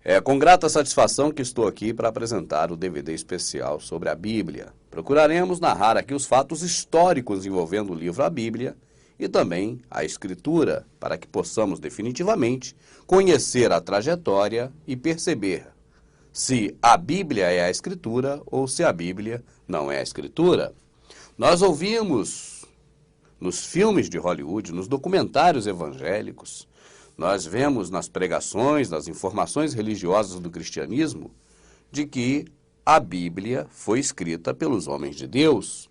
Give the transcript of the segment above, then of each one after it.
É com grata satisfação que estou aqui para apresentar o DVD especial sobre a Bíblia. Procuraremos narrar aqui os fatos históricos envolvendo o livro A Bíblia e também a Escritura, para que possamos definitivamente conhecer a trajetória e perceber se a Bíblia é a Escritura ou se a Bíblia não é a Escritura. Nós ouvimos nos filmes de Hollywood, nos documentários evangélicos, nós vemos nas pregações, nas informações religiosas do cristianismo, de que a Bíblia foi escrita pelos homens de Deus,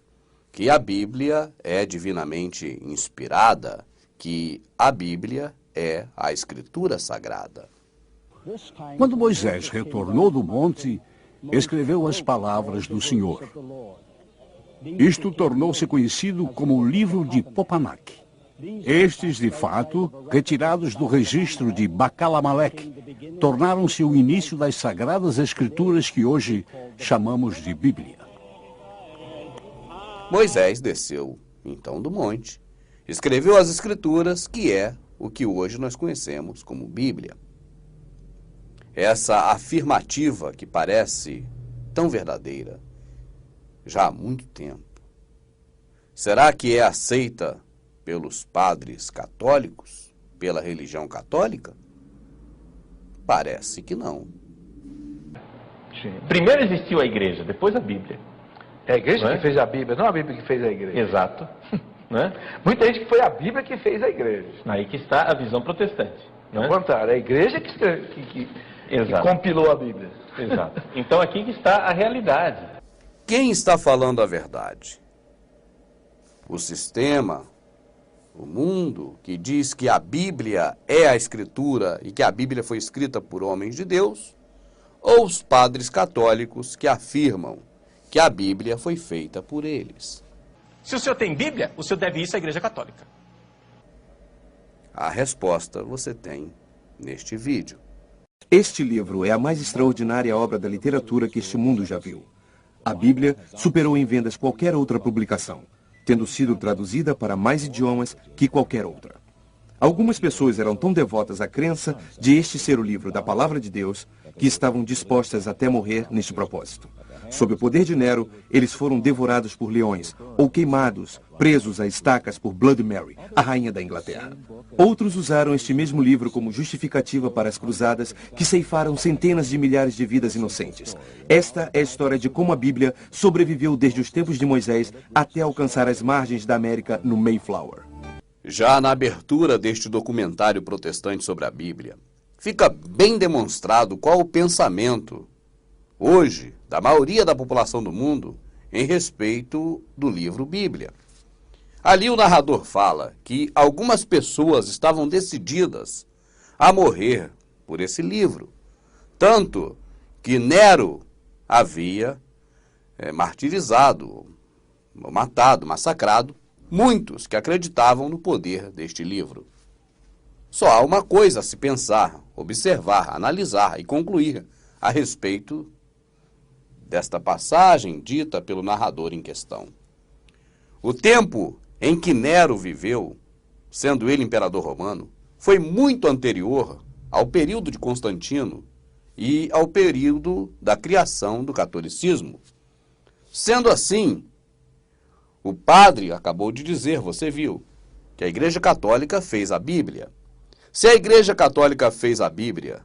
que a Bíblia é divinamente inspirada, que a Bíblia é a Escritura Sagrada. Quando Moisés retornou do monte, escreveu as palavras do Senhor. Isto tornou-se conhecido como o livro de Popanac. Estes, de fato, retirados do registro de Bacalamelec, tornaram-se o início das Sagradas Escrituras que hoje chamamos de Bíblia. Moisés desceu, então, do monte, escreveu as Escrituras, que é o que hoje nós conhecemos como Bíblia. Essa afirmativa que parece tão verdadeira já há muito tempo, será que é aceita pelos padres católicos, pela religião católica? Parece que não. Primeiro existiu a igreja, depois a Bíblia. É a igreja que fez a Bíblia, não a Bíblia que fez a igreja. Exato. Né? Muita gente que foi a Bíblia que fez a igreja. Aí que está a visão protestante. Ao contrário, é a igreja que compilou a Bíblia. Exato. Então aqui que está a realidade. Quem está falando a verdade? O sistema, o mundo, que diz que a Bíblia é a Escritura e que a Bíblia foi escrita por homens de Deus, ou os padres católicos que afirmam que a Bíblia foi feita por eles? Se o senhor tem Bíblia, o senhor deve ir à Igreja Católica. A resposta você tem neste vídeo. Este livro é a mais extraordinária obra da literatura que este mundo já viu. A Bíblia superou em vendas qualquer outra publicação, tendo sido traduzida para mais idiomas que qualquer outra. Algumas pessoas eram tão devotas à crença de este ser o livro da Palavra de Deus que estavam dispostas até morrer neste propósito. Sob o poder de Nero, eles foram devorados por leões ou queimados, presos a estacas por Bloody Mary, a rainha da Inglaterra. Outros usaram este mesmo livro como justificativa para as cruzadas que ceifaram centenas de milhares de vidas inocentes. Esta é a história de como a Bíblia sobreviveu desde os tempos de Moisés até alcançar as margens da América no Mayflower. Já na abertura deste documentário protestante sobre a Bíblia, fica bem demonstrado qual o pensamento, hoje, da maioria da população do mundo em respeito do livro Bíblia. Ali o narrador fala que algumas pessoas estavam decididas a morrer por esse livro, tanto que Nero havia martirizado, matado, massacrado muitos que acreditavam no poder deste livro. Só há uma coisa a se pensar, observar, analisar e concluir a respeito desta passagem dita pelo narrador em questão. O tempo em que Nero viveu, sendo ele imperador romano, foi muito anterior ao período de Constantino e ao período da criação do catolicismo. Sendo assim, o padre acabou de dizer, você viu, que a Igreja Católica fez a Bíblia. Se a Igreja Católica fez a Bíblia,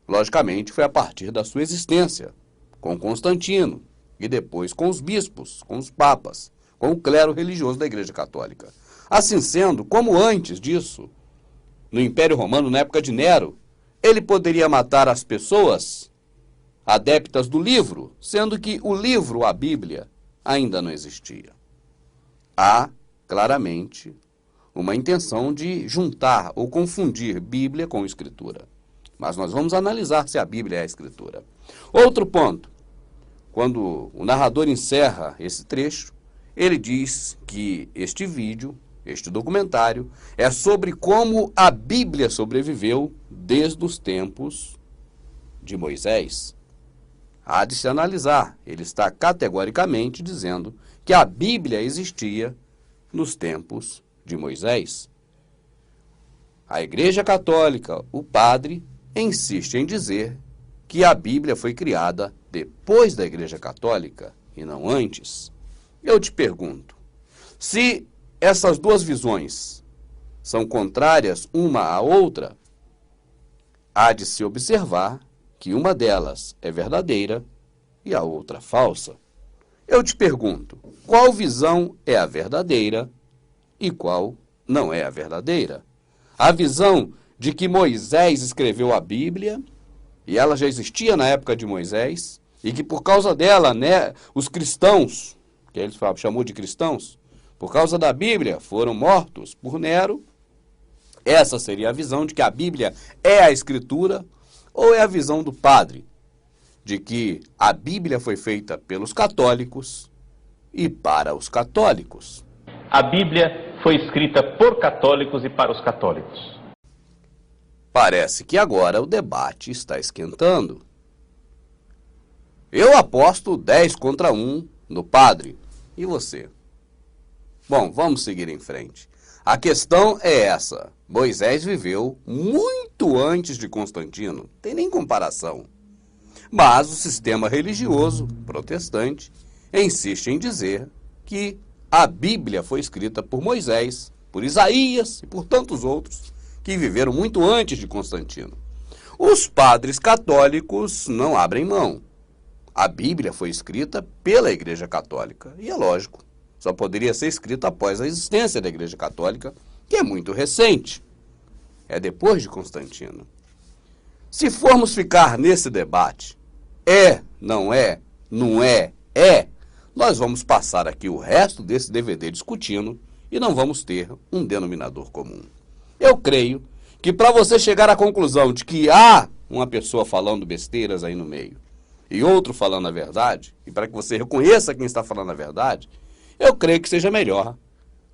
logicamente foi a partir da sua existência, com Constantino, e depois com os bispos, com os papas, com o clero religioso da Igreja Católica. Assim sendo, como antes disso, no Império Romano, na época de Nero, ele poderia matar as pessoas adeptas do livro, sendo que o livro, a Bíblia, ainda não existia. Há, claramente, uma intenção de juntar ou confundir Bíblia com Escritura. Mas nós vamos analisar se a Bíblia é a Escritura. Outro ponto, quando o narrador encerra esse trecho, ele diz que este vídeo, este documentário, é sobre como a Bíblia sobreviveu desde os tempos de Moisés. Há de se analisar, ele está categoricamente dizendo que a Bíblia existia nos tempos de Moisés. A Igreja Católica, o padre, insiste em dizer que a Bíblia foi criada depois da Igreja Católica e não antes. Eu te pergunto, se essas duas visões são contrárias uma à outra, há de se observar que uma delas é verdadeira e a outra falsa. Eu te pergunto, qual visão é a verdadeira e qual não é a verdadeira? A visão de que Moisés escreveu a Bíblia, e ela já existia na época de Moisés, e que por causa dela, né, os cristãos, que eles chamou de cristãos, por causa da Bíblia, foram mortos por Nero. Essa seria a visão de que a Bíblia é a Escritura, ou é a visão do padre, de que a Bíblia foi feita pelos católicos e para os católicos? A Bíblia foi escrita por católicos e para os católicos. Parece que agora o debate está esquentando. Eu aposto 10 contra 1 no padre. E você? Bom, vamos seguir em frente. A questão é essa. Moisés viveu muito antes de Constantino. Não tem nem comparação. Mas o sistema religioso protestante insiste em dizer que a Bíblia foi escrita por Moisés, por Isaías e por tantos outros que viveram muito antes de Constantino. Os padres católicos não abrem mão. A Bíblia foi escrita pela Igreja Católica. E é lógico, só poderia ser escrita após a existência da Igreja Católica, que é muito recente. É depois de Constantino. Se formos ficar nesse debate, não é, nós vamos passar aqui o resto desse DVD discutindo e não vamos ter um denominador comum. Eu creio que para você chegar à conclusão de que há uma pessoa falando besteiras aí no meio e outro falando a verdade, e para que você reconheça quem está falando a verdade, eu creio que seja melhor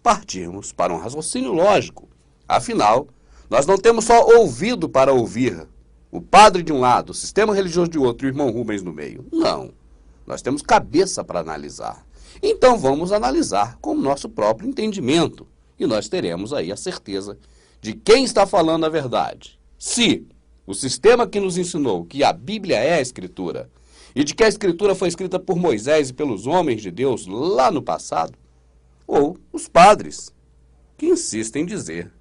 partirmos para um raciocínio lógico. Afinal, nós não temos só ouvido para ouvir o padre de um lado, o sistema religioso de outro e o irmão Rubens no meio. Não. Nós temos cabeça para analisar. Então vamos analisar com o nosso próprio entendimento. E nós teremos aí a certeza de quem está falando a verdade. Se o sistema que nos ensinou que a Bíblia é a Escritura, e de que a Escritura foi escrita por Moisés e pelos homens de Deus lá no passado, ou os padres, que insistem em dizer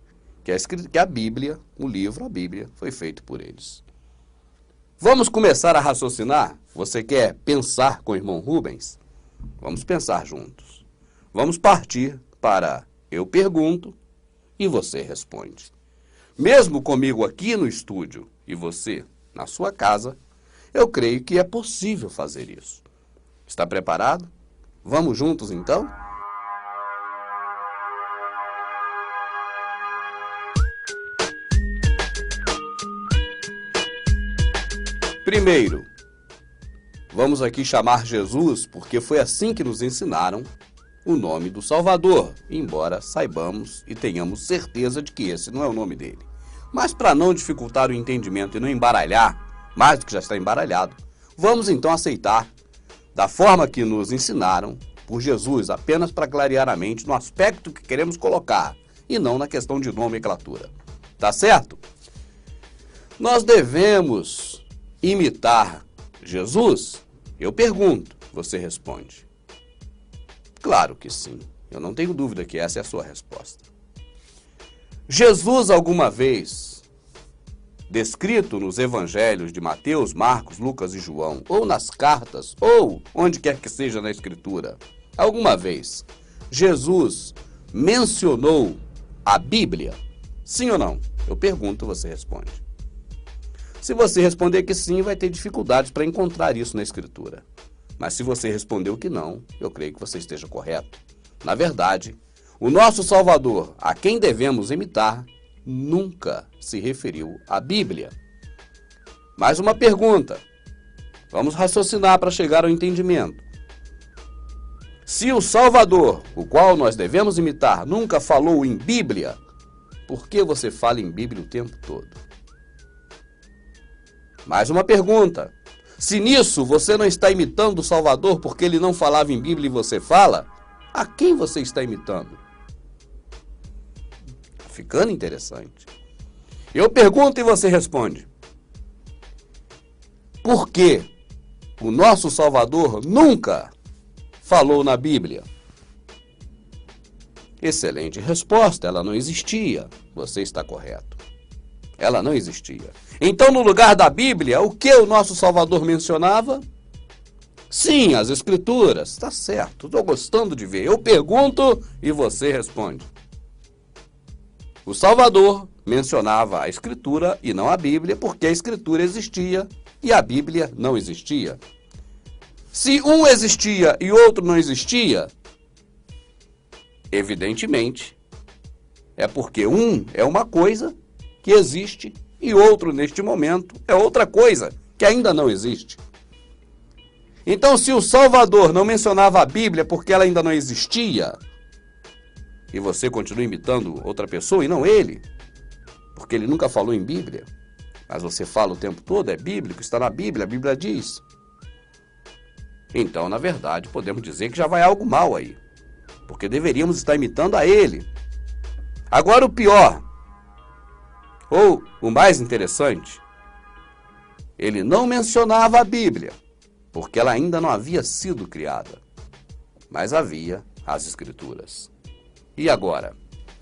que a Bíblia, o livro, a Bíblia, foi feito por eles. Vamos começar a raciocinar? Você quer pensar com o irmão Rubens? Vamos pensar juntos. Vamos partir para eu pergunto e você responde. Mesmo comigo aqui no estúdio e você na sua casa, eu creio que é possível fazer isso. Está preparado? Vamos juntos então? Primeiro, vamos aqui chamar Jesus, porque foi assim que nos ensinaram o nome do Salvador, embora saibamos e tenhamos certeza de que esse não é o nome dele. Mas para não dificultar o entendimento e não embaralhar, mais do que já está embaralhado, vamos então aceitar da forma que nos ensinaram por Jesus, apenas para clarear a mente no aspecto que queremos colocar, e não na questão de nomenclatura. Tá certo? Nós devemos imitar Jesus? Eu pergunto, você responde. Claro que sim, eu não tenho dúvida que essa é a sua resposta. Jesus alguma vez, descrito nos evangelhos de Mateus, Marcos, Lucas e João, ou nas cartas, ou onde quer que seja na Escritura, alguma vez, Jesus mencionou a Bíblia? Sim ou não? Eu pergunto, você responde. Se você responder que sim, vai ter dificuldades para encontrar isso na Escritura. Mas se você respondeu que não, eu creio que você esteja correto. Na verdade, o nosso Salvador, a quem devemos imitar, nunca se referiu à Bíblia. Mais uma pergunta. Vamos raciocinar para chegar ao entendimento. Se o Salvador, o qual nós devemos imitar, nunca falou em Bíblia, por que você fala em Bíblia o tempo todo? Mais uma pergunta. Se nisso você não está imitando o Salvador porque ele não falava em Bíblia e você fala, a quem você está imitando? Ficando interessante. Eu pergunto e você responde. por que o nosso Salvador nunca falou na Bíblia? Excelente resposta, ela não existia. Você está correto. Ela não existia. Então, no lugar da Bíblia, o que o nosso Salvador mencionava? Sim, as Escrituras. Está certo, estou gostando de ver. Eu pergunto e você responde. O Salvador mencionava a Escritura e não a Bíblia, porque a Escritura existia e a Bíblia não existia. Se um existia e outro não existia, evidentemente, é porque um é uma coisa que existe e outro, neste momento, é outra coisa que ainda não existe. Então, se o Salvador não mencionava a Bíblia porque ela ainda não existia, e você continua imitando outra pessoa e não ele, porque ele nunca falou em Bíblia, mas você fala o tempo todo, é bíblico, está na Bíblia, a Bíblia diz. Então, na verdade, podemos dizer que já vai algo mal aí, porque deveríamos estar imitando a ele. Agora o pior, ou o mais interessante, ele não mencionava a Bíblia, porque ela ainda não havia sido criada, mas havia as Escrituras. E agora,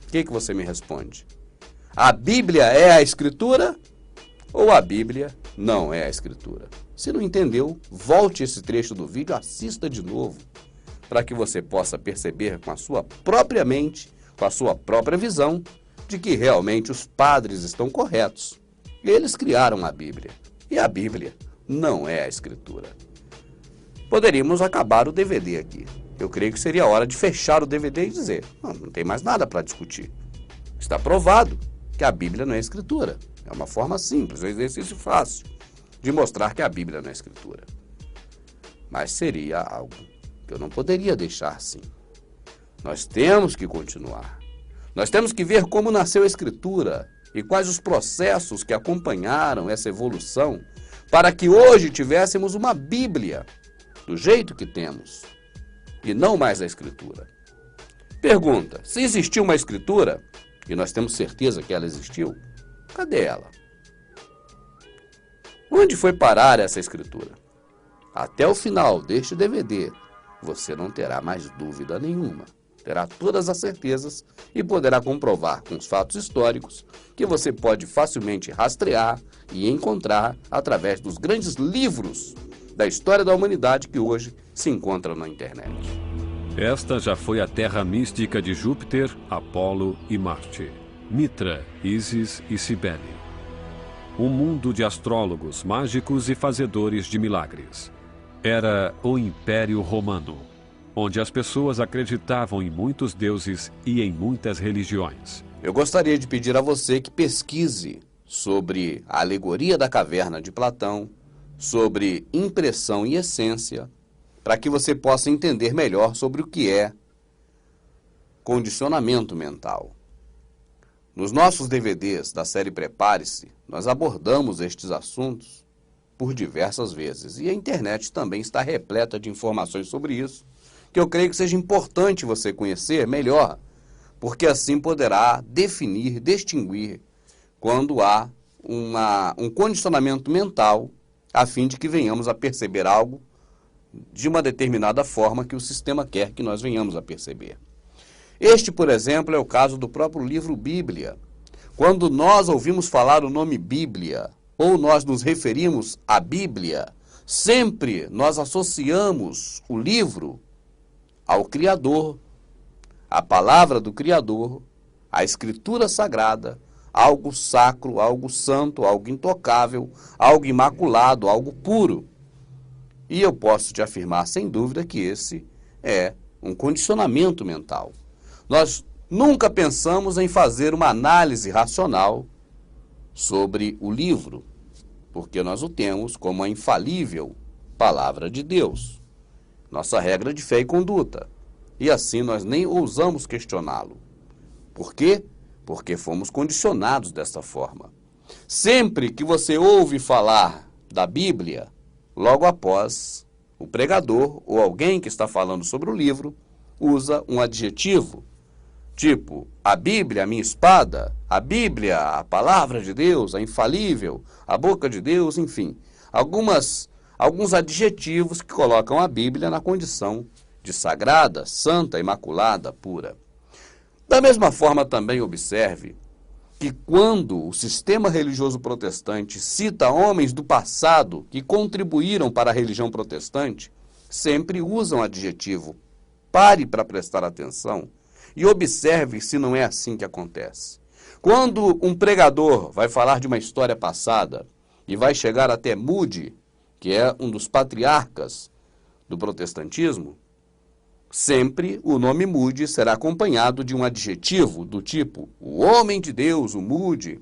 o que você me responde? A Bíblia é a Escritura ou a Bíblia não é a Escritura? Se não entendeu, volte esse trecho do vídeo, assista de novo, para que você possa perceber com a sua própria mente, com a sua própria visão, de que realmente os padres estão corretos. Eles criaram a Bíblia, e a Bíblia não é a Escritura. Poderíamos acabar o DVD aqui. Eu creio que seria hora de fechar o DVD e dizer, não tem mais nada para discutir. Está provado que a Bíblia não é a Escritura. É uma forma simples, um exercício fácil de mostrar que a Bíblia não é a Escritura. Mas seria algo que eu não poderia deixar assim. Nós temos que continuar. Nós temos que ver como nasceu a Escritura e quais os processos que acompanharam essa evolução para que hoje tivéssemos uma Bíblia do jeito que temos e não mais a Escritura. Pergunta, se existiu uma Escritura, e nós temos certeza que ela existiu, cadê ela? Onde foi parar essa Escritura? Até o final deste DVD, você não terá mais dúvida nenhuma. Terá todas as certezas e poderá comprovar com os fatos históricos que você pode facilmente rastrear e encontrar através dos grandes livros da história da humanidade que hoje se encontram na internet. Esta já foi a terra mística de Júpiter, Apolo e Marte, Mitra, Ísis e Cibele. Um mundo de astrólogos, mágicos e fazedores de milagres. Era o Império Romano, onde as pessoas acreditavam em muitos deuses e em muitas religiões. Eu gostaria de pedir a você que pesquise sobre a alegoria da caverna de Platão, sobre impressão e essência, para que você possa entender melhor sobre o que é condicionamento mental. Nos nossos DVDs da série Prepare-se, nós abordamos estes assuntos por diversas vezes. E a internet também está repleta de informações sobre isso, que eu creio que seja importante você conhecer melhor, porque assim poderá definir, distinguir quando há um condicionamento mental, a fim de que venhamos a perceber algo de uma determinada forma que o sistema quer que nós venhamos a perceber. Este, por exemplo, é o caso do próprio livro Bíblia. Quando nós ouvimos falar o nome Bíblia, ou nós nos referimos à Bíblia, sempre nós associamos o livro ao Criador, à palavra do Criador, à Escritura Sagrada, algo sacro, algo santo, algo intocável, algo imaculado, algo puro. E eu posso te afirmar sem dúvida que esse é um condicionamento mental. Nós nunca pensamos em fazer uma análise racional sobre o livro, porque nós o temos como a infalível palavra de Deus, nossa regra de fé e conduta. E assim nós nem ousamos questioná-lo. Por quê? Porque fomos condicionados dessa forma. Sempre que você ouve falar da Bíblia, logo após, o pregador ou alguém que está falando sobre o livro usa um adjetivo, tipo, a Bíblia, a minha espada, a Bíblia, a palavra de Deus, a infalível, a boca de Deus, enfim. alguns adjetivos que colocam a Bíblia na condição de sagrada, santa, imaculada, pura. Da mesma forma, também observe que quando o sistema religioso protestante cita homens do passado que contribuíram para a religião protestante, sempre usam adjetivo. Pare para prestar atenção e observe se não é assim que acontece. Quando um pregador vai falar de uma história passada e vai chegar até Moody, que é um dos patriarcas do protestantismo, sempre o nome Moody será acompanhado de um adjetivo do tipo o homem de Deus, o Moody.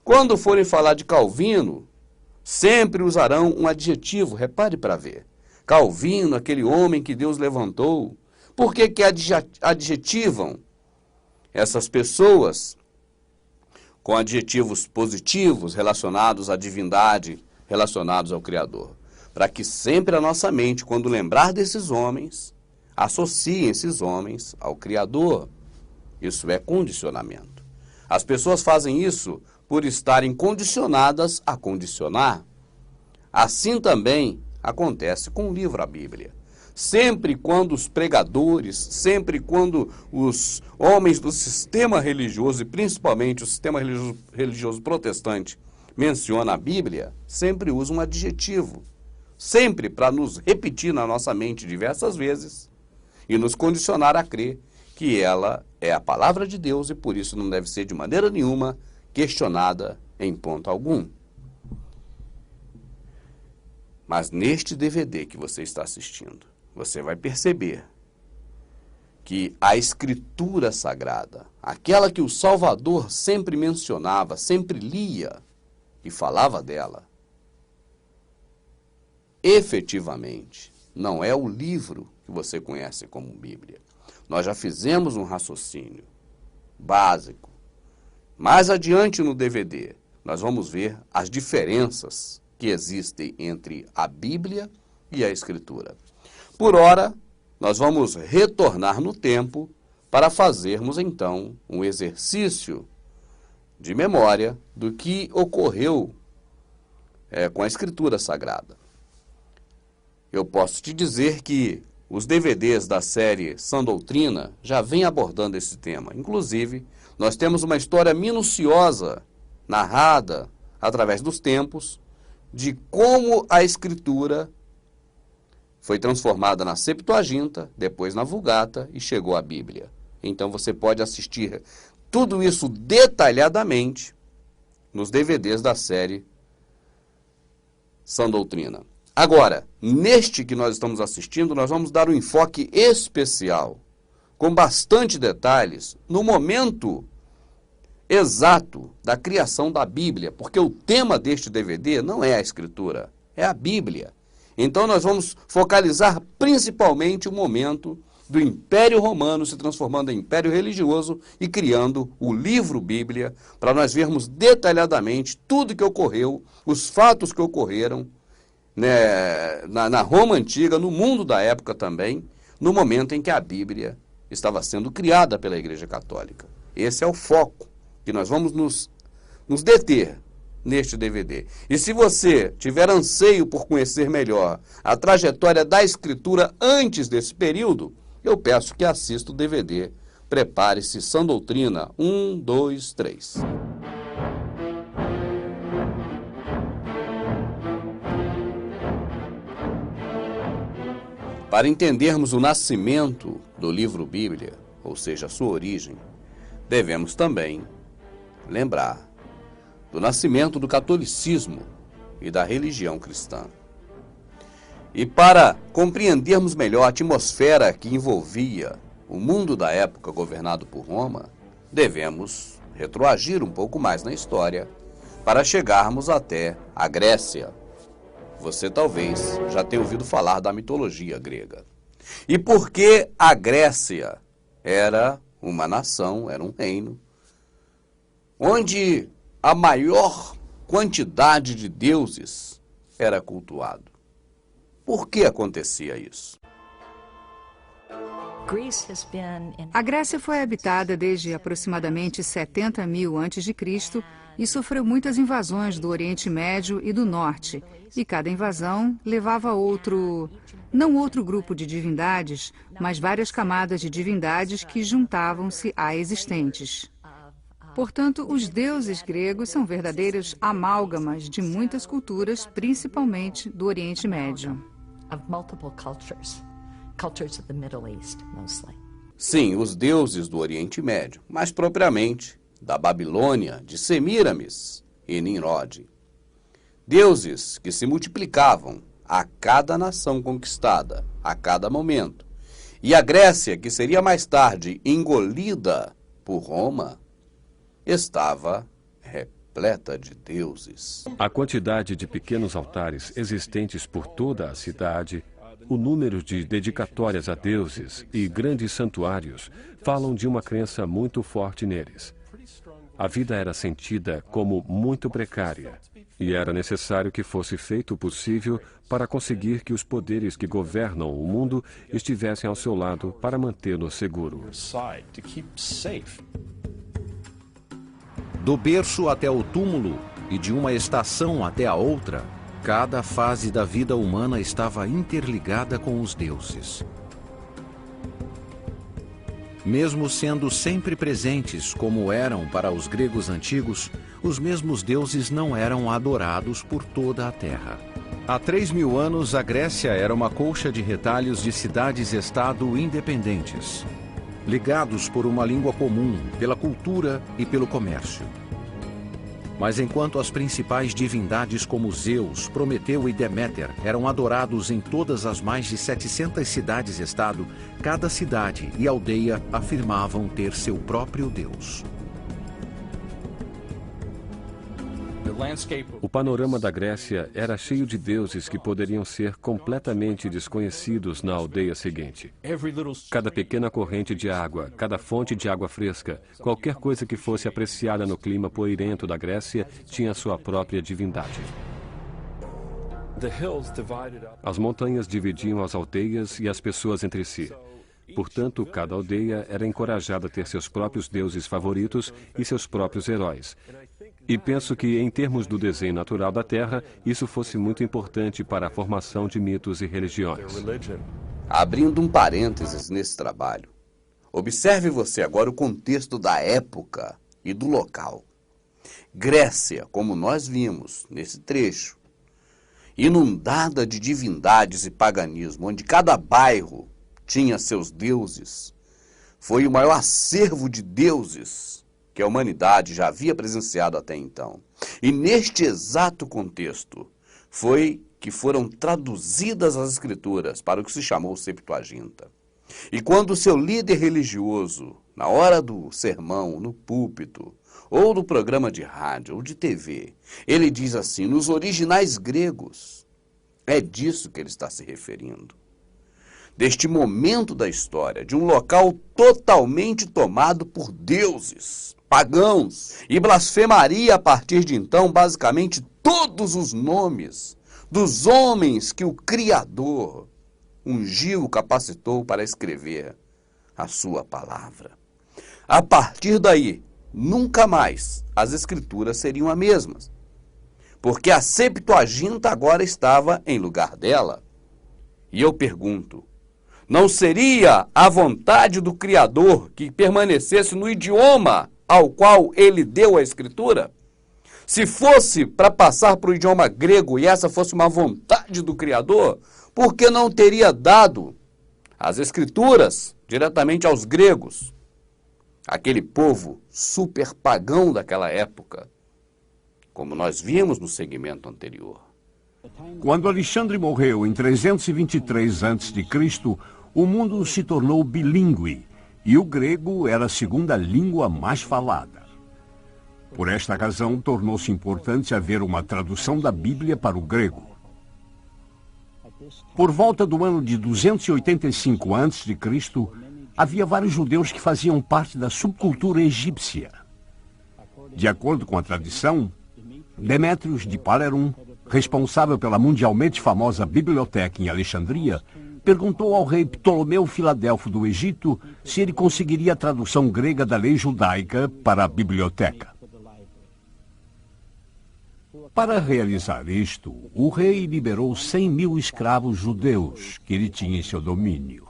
Quando forem falar de Calvino, sempre usarão um adjetivo, repare para ver. Calvino, aquele homem que Deus levantou. Por que adjetivam essas pessoas com adjetivos positivos relacionados à divindade, relacionados ao Criador? Para que sempre a nossa mente, quando lembrar desses homens, associe esses homens ao Criador. Isso é condicionamento. As pessoas fazem isso por estarem condicionadas a condicionar. Assim também acontece com o livro A Bíblia. Sempre quando os pregadores, sempre quando os homens do sistema religioso, e principalmente o sistema religioso protestante, menciona a Bíblia, sempre usa um adjetivo. Sempre para nos repetir na nossa mente diversas vezes e nos condicionar a crer que ela é a palavra de Deus e por isso não deve ser de maneira nenhuma questionada em ponto algum. Mas neste DVD que você está assistindo, você vai perceber que a Escritura Sagrada, aquela que o Salvador sempre mencionava, sempre lia e falava dela, efetivamente não é o livro que você conhece como Bíblia. Nós já fizemos um raciocínio básico. Mais adiante no DVD, nós vamos ver as diferenças que existem entre a Bíblia e a Escritura. Por ora, nós vamos retornar no tempo para fazermos, então, um exercício de memória do que ocorreu com a Escritura Sagrada. Eu posso te dizer que os DVDs da série Sã Doutrina já vêm abordando esse tema. Inclusive, nós temos uma história minuciosa, narrada através dos tempos, de como a Escritura foi transformada na Septuaginta, depois na Vulgata e chegou à Bíblia. Então você pode assistir tudo isso detalhadamente nos DVDs da série Sã Doutrina. Agora, neste que nós estamos assistindo, nós vamos dar um enfoque especial, com bastante detalhes, no momento exato da criação da Bíblia, porque o tema deste DVD não é a Escritura, é a Bíblia. Então nós vamos focalizar principalmente o momento do Império Romano se transformando em Império Religioso e criando o livro Bíblia, para nós vermos detalhadamente tudo que ocorreu, os fatos que ocorreram, né, na Roma Antiga, no mundo da época também, no momento em que a Bíblia estava sendo criada pela Igreja Católica. Esse é o foco que nós vamos nos deter neste DVD. E se você tiver anseio por conhecer melhor a trajetória da Escritura antes desse período, eu peço que assista o DVD. Prepare-se, Sã Doutrina 1, 2, 3. Para entendermos o nascimento do livro Bíblia, ou seja, a sua origem, devemos também lembrar do nascimento do catolicismo e da religião cristã. E para compreendermos melhor a atmosfera que envolvia o mundo da época governado por Roma, devemos retroagir um pouco mais na história para chegarmos até a Grécia. Você talvez já tenha ouvido falar da mitologia grega. E por que a Grécia era uma nação, era um reino, onde a maior quantidade de deuses era cultuado? Por que acontecia isso? A Grécia foi habitada desde aproximadamente 70.000 a.C. e sofreu muitas invasões do Oriente Médio e do Norte, e cada invasão levava não outro grupo de divindades, mas várias camadas de divindades que juntavam-se a existentes. Portanto, os deuses gregos são verdadeiras amálgamas de muitas culturas, principalmente do Oriente Médio. Sim, os deuses do Oriente Médio, mais propriamente da Babilônia, de Semíramis e Nimrod. Deuses que se multiplicavam a cada nação conquistada, a cada momento. E a Grécia, que seria mais tarde engolida por Roma, estava repleta de deuses. A quantidade de pequenos altares existentes por toda a cidade, o número de dedicatórias a deuses e grandes santuários falam de uma crença muito forte neles. A vida era sentida como muito precária e era necessário que fosse feito o possível para conseguir que os poderes que governam o mundo estivessem ao seu lado para mantê-lo seguro. Do berço até o túmulo e de uma estação até a outra, cada fase da vida humana estava interligada com os deuses. Mesmo sendo sempre presentes, como eram para os gregos antigos, os mesmos deuses não eram adorados por toda a terra. Há 3.000 anos, a Grécia era uma colcha de retalhos de cidades-estado independentes, ligados por uma língua comum, pela cultura e pelo comércio. Mas enquanto as principais divindades como Zeus, Prometeu e Deméter eram adorados em todas as mais de 700 cidades-estado, cada cidade e aldeia afirmavam ter seu próprio deus. O panorama da Grécia era cheio de deuses que poderiam ser completamente desconhecidos na aldeia seguinte. Cada pequena corrente de água, cada fonte de água fresca, qualquer coisa que fosse apreciada no clima poeirento da Grécia tinha sua própria divindade. As montanhas dividiam as aldeias e as pessoas entre si. Portanto, cada aldeia era encorajada a ter seus próprios deuses favoritos e seus próprios heróis. E penso que, em termos do desenho natural da Terra, isso fosse muito importante para a formação de mitos e religiões. Abrindo um parênteses nesse trabalho, observe você agora o contexto da época e do local. Grécia, como nós vimos nesse trecho, inundada de divindades e paganismo, onde cada bairro tinha seus deuses, foi o maior acervo de deuses que a humanidade já havia presenciado até então. E neste exato contexto foi que foram traduzidas as Escrituras para o que se chamou Septuaginta. E quando o seu líder religioso, na hora do sermão, no púlpito, ou no programa de rádio ou de TV, ele diz assim, nos originais gregos, é disso que ele está se referindo. Deste momento da história, de um local totalmente tomado por deuses pagãos, e blasfemaria a partir de então, basicamente, todos os nomes dos homens que o Criador ungiu, capacitou para escrever a sua palavra. A partir daí, nunca mais as Escrituras seriam as mesmas, porque a Septuaginta agora estava em lugar dela. E eu pergunto, não seria a vontade do Criador que permanecesse no idioma ao qual ele deu a Escritura? Se fosse para passar para o idioma grego e essa fosse uma vontade do Criador, por que não teria dado as Escrituras diretamente aos gregos, aquele povo super pagão daquela época, como nós vimos no segmento anterior? Quando Alexandre morreu em 323 a.C., o mundo se tornou bilíngue e o grego era a segunda língua mais falada. Por esta razão, tornou-se importante haver uma tradução da Bíblia para o grego. Por volta do ano de 285 a.C., havia vários judeus que faziam parte da subcultura egípcia. De acordo com a tradição, Demétrios de Palerum, responsável pela mundialmente famosa biblioteca em Alexandria, perguntou ao rei Ptolomeu Filadelfo do Egito se ele conseguiria a tradução grega da lei judaica para a biblioteca. Para realizar isto, o rei liberou 100.000 escravos judeus que ele tinha em seu domínio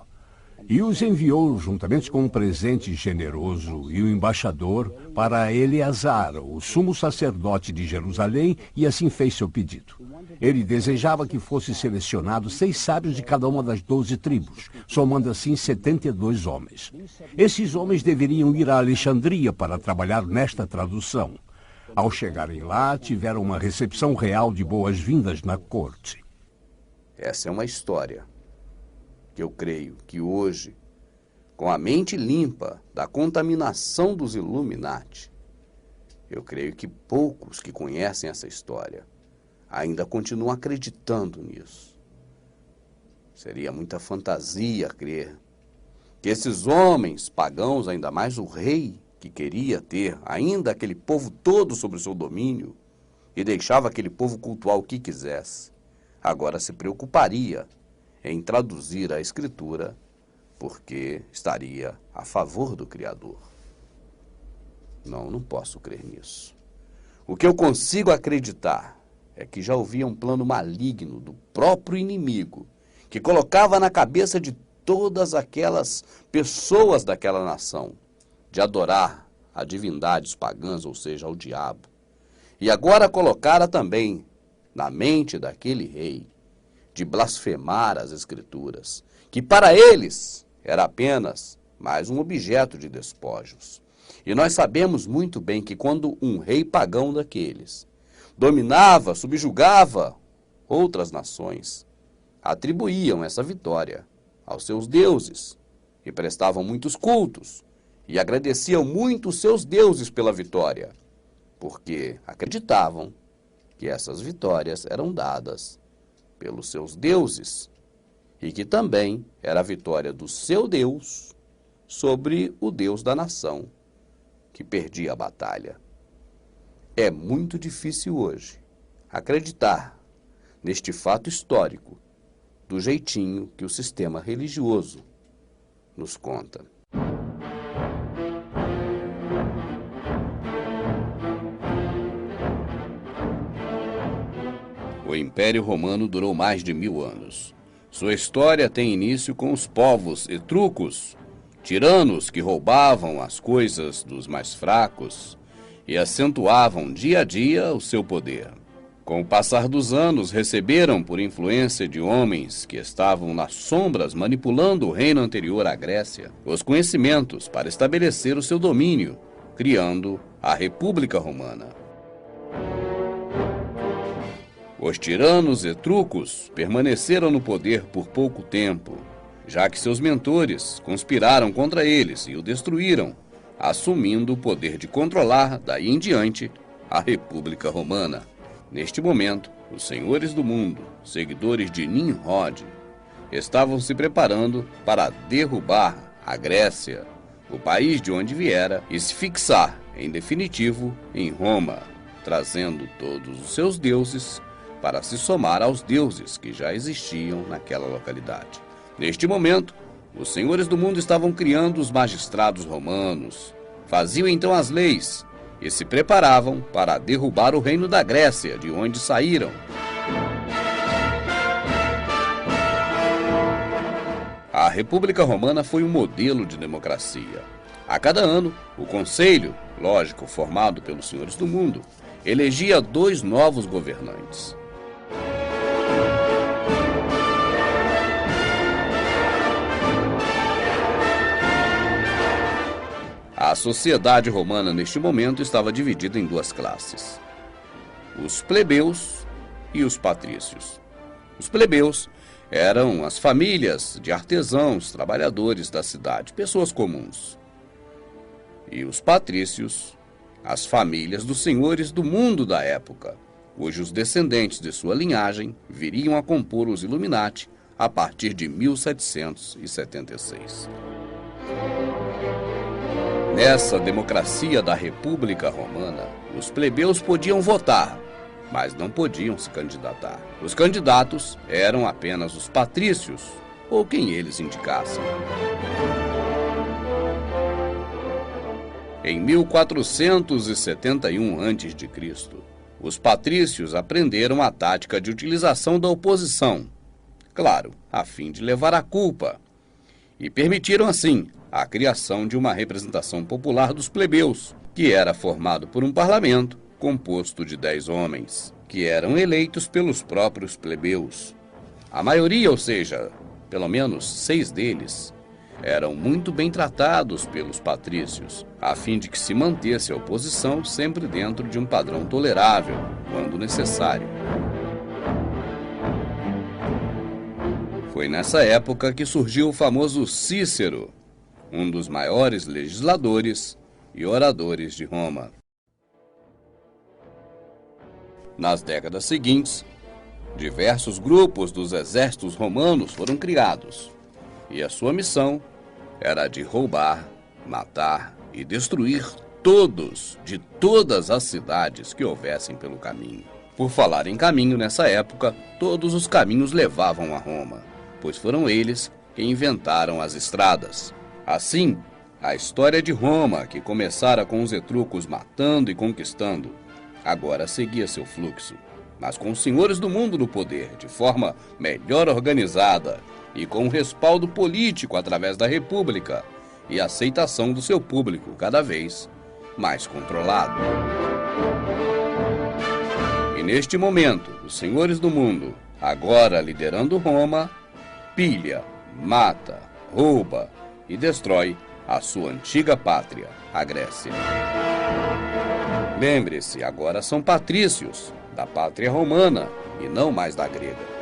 e os enviou juntamente com um presente generoso e o embaixador para Eleazar, o sumo sacerdote de Jerusalém, e assim fez seu pedido. Ele desejava que fosse selecionado 6 sábios de cada uma das 12 tribos, somando assim 72 homens. Esses homens deveriam ir a Alexandria para trabalhar nesta tradução. Ao chegarem lá, tiveram uma recepção real de boas-vindas na corte. Essa é uma história que eu creio que hoje, com a mente limpa da contaminação dos Illuminati, eu creio que poucos que conhecem essa história ainda continuam acreditando nisso. Seria muita fantasia crer que esses homens pagãos, ainda mais o rei, que queria ter ainda aquele povo todo sob o seu domínio e deixava aquele povo cultuar o que quisesse, agora se preocuparia em traduzir a Escritura porque estaria a favor do Criador. Não posso crer nisso. O que eu consigo acreditar é que já havia um plano maligno do próprio inimigo que colocava na cabeça de todas aquelas pessoas daquela nação de adorar a divindades pagãs, ou seja, ao diabo. E agora colocara também na mente daquele rei de blasfemar as Escrituras, que para eles era apenas mais um objeto de despojos. E nós sabemos muito bem que quando um rei pagão daqueles dominava, subjugava outras nações, atribuíam essa vitória aos seus deuses e prestavam muitos cultos e agradeciam muito os seus deuses pela vitória, porque acreditavam que essas vitórias eram dadas pelos seus deuses e que também era a vitória do seu Deus sobre o Deus da nação que perdia a batalha. É muito difícil hoje acreditar neste fato histórico do jeitinho que o sistema religioso nos conta. O Império Romano durou mais de 1000 anos. Sua história tem início com os povos etruscos, tiranos que roubavam as coisas dos mais fracos e acentuavam dia a dia o seu poder. Com o passar dos anos, receberam, por influência de homens que estavam nas sombras manipulando o reino anterior à Grécia, os conhecimentos para estabelecer o seu domínio, criando a República Romana. Os tiranos etruscos permaneceram no poder por pouco tempo, já que seus mentores conspiraram contra eles e o destruíram, assumindo o poder de controlar, daí em diante, a República Romana. Neste momento, os senhores do mundo, seguidores de Nimrod, estavam se preparando para derrubar a Grécia, o país de onde viera, e se fixar, em definitivo, em Roma, trazendo todos os seus deuses para se somar aos deuses que já existiam naquela localidade. Neste momento, os senhores do mundo estavam criando os magistrados romanos, faziam então as leis e se preparavam para derrubar o reino da Grécia, de onde saíram. A República Romana foi um modelo de democracia. A cada ano, o Conselho, lógico, formado pelos senhores do mundo, elegia 2 novos governantes. A sociedade romana, neste momento, estava dividida em 2 classes: os plebeus e os patrícios. Os plebeus eram as famílias de artesãos, trabalhadores da cidade, pessoas comuns. E os patrícios, as famílias dos senhores do mundo da época, cujos descendentes de sua linhagem viriam a compor os Illuminati a partir de 1776. Nessa democracia da República Romana, os plebeus podiam votar, mas não podiam se candidatar. Os candidatos eram apenas os patrícios, ou quem eles indicassem. Em 1471 a.C., os patrícios aprenderam a tática de utilização da oposição, claro, a fim de levar a culpa, e permitiram, assim, a criação de uma representação popular dos plebeus, que era formado por um parlamento composto de 10 homens, que eram eleitos pelos próprios plebeus. A maioria, ou seja, pelo menos 6 deles, eram muito bem tratados pelos patrícios, a fim de que se mantesse a oposição sempre dentro de um padrão tolerável, quando necessário. Foi nessa época que surgiu o famoso Cícero, um dos maiores legisladores e oradores de Roma. Nas décadas seguintes, diversos grupos dos exércitos romanos foram criados, e a sua missão era a de roubar, matar e destruir todos de todas as cidades que houvessem pelo caminho. Por falar em caminho, nessa época, todos os caminhos levavam a Roma, pois foram eles que inventaram as estradas. Assim, a história de Roma, que começara com os etruscos matando e conquistando, agora seguia seu fluxo, mas com os senhores do mundo no poder, de forma melhor organizada e com um respaldo político através da República e aceitação do seu público cada vez mais controlado. E neste momento, os senhores do mundo, agora liderando Roma, pilha, mata, rouba e destrói a sua antiga pátria, a Grécia. Lembre-se, agora são patrícios da pátria romana e não mais da grega.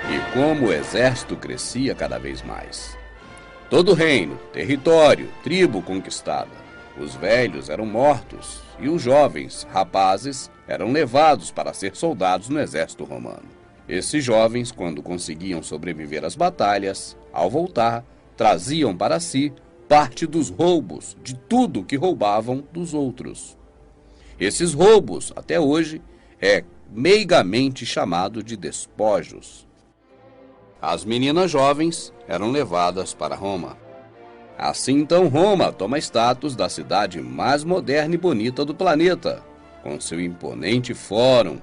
E como o exército crescia cada vez mais. Todo reino, território, tribo conquistada. Os velhos eram mortos e os jovens, rapazes, eram levados para ser soldados no exército romano. Esses jovens, quando conseguiam sobreviver às batalhas, ao voltar, traziam para si parte dos roubos, de tudo que roubavam dos outros. Esses roubos, até hoje, é meigamente chamado de despojos. As meninas jovens eram levadas para Roma. Assim, então, Roma toma status da cidade mais moderna e bonita do planeta, com seu imponente fórum.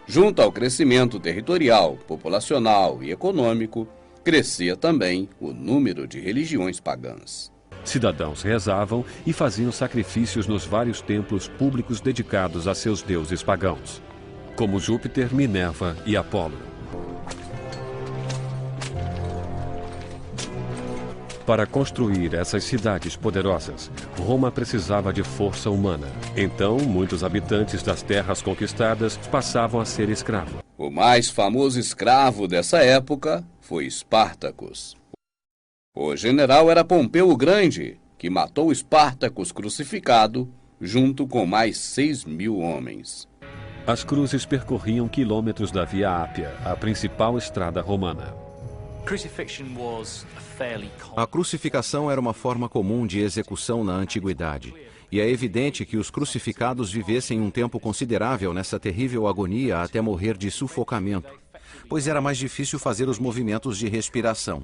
Junto ao crescimento territorial, populacional e econômico, crescia também o número de religiões pagãs. Cidadãos rezavam e faziam sacrifícios nos vários templos públicos dedicados a seus deuses pagãos, como Júpiter, Minerva e Apolo. Para construir essas cidades poderosas, Roma precisava de força humana. Então, muitos habitantes das terras conquistadas passavam a ser escravos. O mais famoso escravo dessa época foi Espartacus. O general era Pompeu o Grande, que matou Espartacus crucificado, junto com mais 6.000 homens. As cruzes percorriam quilômetros da Via Ápia, a principal estrada romana. A crucificação era uma forma comum de execução na antiguidade. E é evidente que os crucificados vivessem um tempo considerável nessa terrível agonia até morrer de sufocamento, pois era mais difícil fazer os movimentos de respiração.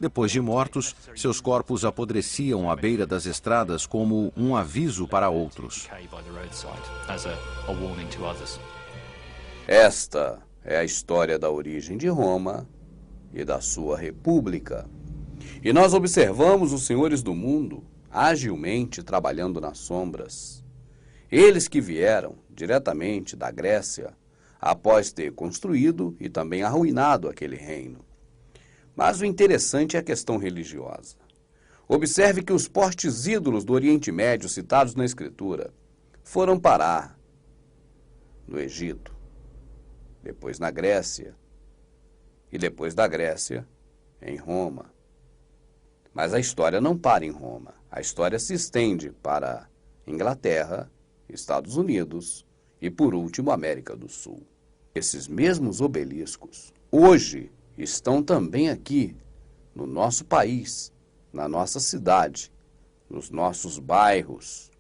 Depois de mortos, seus corpos apodreciam à beira das estradas como um aviso para outros. Esta é a história da origem de Roma e da sua república. E nós observamos os senhores do mundo agilmente trabalhando nas sombras. Eles que vieram diretamente da Grécia, após ter construído e também arruinado aquele reino. Mas o interessante é a questão religiosa. Observe que os postes ídolos do Oriente Médio citados na Escritura foram parar no Egito, depois na Grécia, e depois da Grécia, em Roma. Mas a história não para em Roma. A história se estende para Inglaterra, Estados Unidos e, por último, América do Sul. Esses mesmos obeliscos, hoje, estão também aqui, no nosso país, na nossa cidade, nos nossos bairros.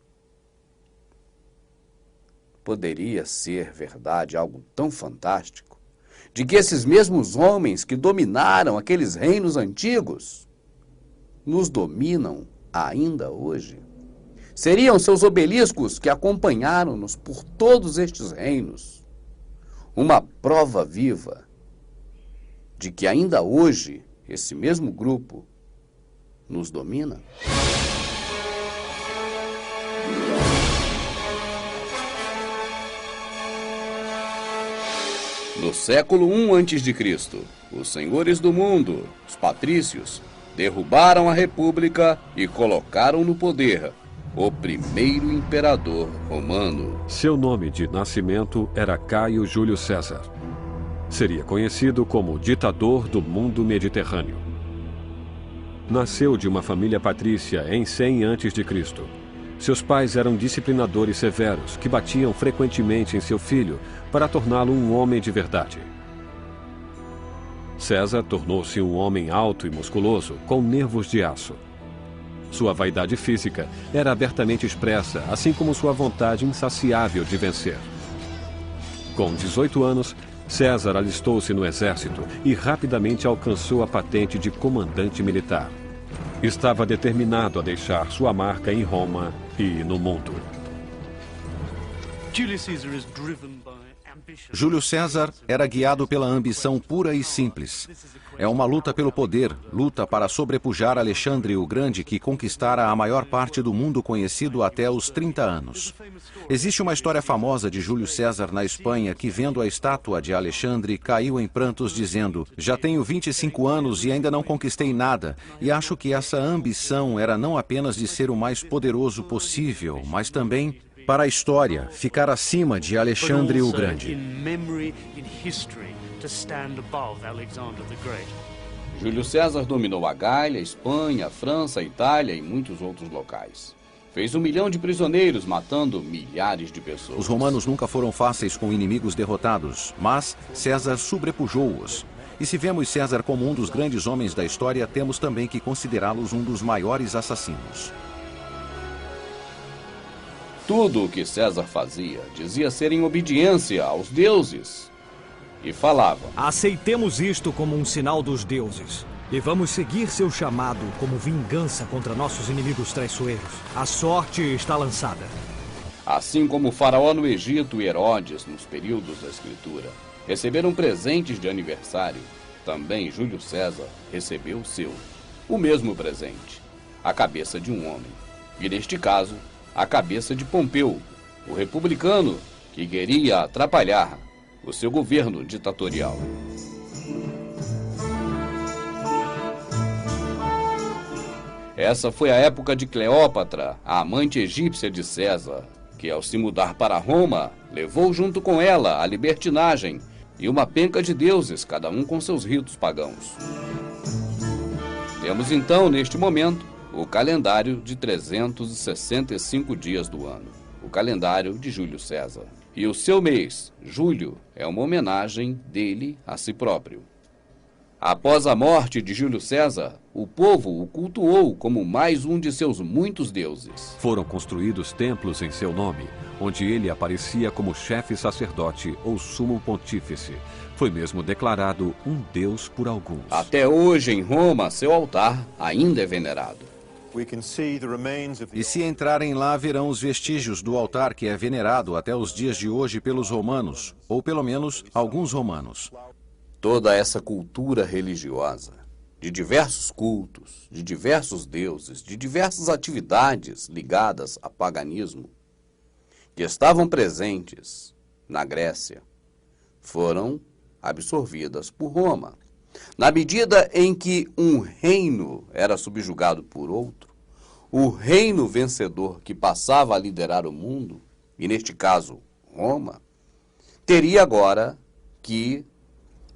Poderia ser verdade algo tão fantástico, de que esses mesmos homens que dominaram aqueles reinos antigos nos dominam ainda hoje. Seriam seus obeliscos que acompanharam-nos por todos estes reinos. Uma prova viva de que ainda hoje esse mesmo grupo nos domina. No século I a.C., os senhores do mundo, os patrícios, derrubaram a república e colocaram no poder o primeiro imperador romano. Seu nome de nascimento era Caio Júlio César. Seria conhecido como ditador do mundo mediterrâneo. Nasceu de uma família patrícia em 100 a.C. Seus pais eram disciplinadores severos que batiam frequentemente em seu filho para torná-lo um homem de verdade. César tornou-se um homem alto e musculoso, com nervos de aço. Sua vaidade física era abertamente expressa, assim como sua vontade insaciável de vencer. Com 18 anos, César alistou-se no exército e rapidamente alcançou a patente de comandante militar. Estava determinado a deixar sua marca em Roma e no mundo. Júlio César era guiado pela ambição pura e simples. É uma luta pelo poder, luta para sobrepujar Alexandre o Grande, que conquistara a maior parte do mundo conhecido até os 30 anos. Existe uma história famosa de Júlio César na Espanha que, vendo a estátua de Alexandre, caiu em prantos dizendo: "Já tenho 25 anos e ainda não conquistei nada, e acho que essa ambição era não apenas de ser o mais poderoso possível, mas também para a história, ficar acima de Alexandre o Grande." Júlio César dominou a Gália, a Espanha, a França, a Itália e muitos outros locais. Fez 1 milhão de prisioneiros, matando milhares de pessoas. Os romanos nunca foram fáceis com inimigos derrotados, mas César sobrepujou-os. E se vemos César como um dos grandes homens da história, temos também que considerá-los um dos maiores assassinos. Tudo o que César fazia dizia ser em obediência aos deuses. E falava: aceitemos isto como um sinal dos deuses. E vamos seguir seu chamado como vingança contra nossos inimigos traiçoeiros. A sorte está lançada. Assim como o faraó no Egito e Herodes, nos períodos da Escritura, receberam presentes de aniversário, também Júlio César recebeu o seu, o mesmo presente, a cabeça de um homem. E neste caso, a cabeça de Pompeu, o republicano que queria atrapalhar o seu governo ditatorial. Essa foi a época de Cleópatra, a amante egípcia de César, que ao se mudar para Roma, levou junto com ela a libertinagem e uma penca de deuses, cada um com seus ritos pagãos. Temos então, neste momento, o calendário de 365 dias do ano, o calendário de Júlio César. E o seu mês, julho, é uma homenagem dele a si próprio. Após a morte de Júlio César, o povo o cultuou como mais um de seus muitos deuses. Foram construídos templos em seu nome, onde ele aparecia como chefe sacerdote ou sumo pontífice. Foi mesmo declarado um deus por alguns. Até hoje, em Roma, seu altar ainda é venerado. E se entrarem lá, verão os vestígios do altar que é venerado até os dias de hoje pelos romanos, ou pelo menos alguns romanos. Toda essa cultura religiosa, de diversos cultos, de diversos deuses, de diversas atividades ligadas a paganismo, que estavam presentes na Grécia, foram absorvidas por Roma. Na medida em que um reino era subjugado por outro, o reino vencedor que passava a liderar o mundo, e neste caso Roma, teria agora que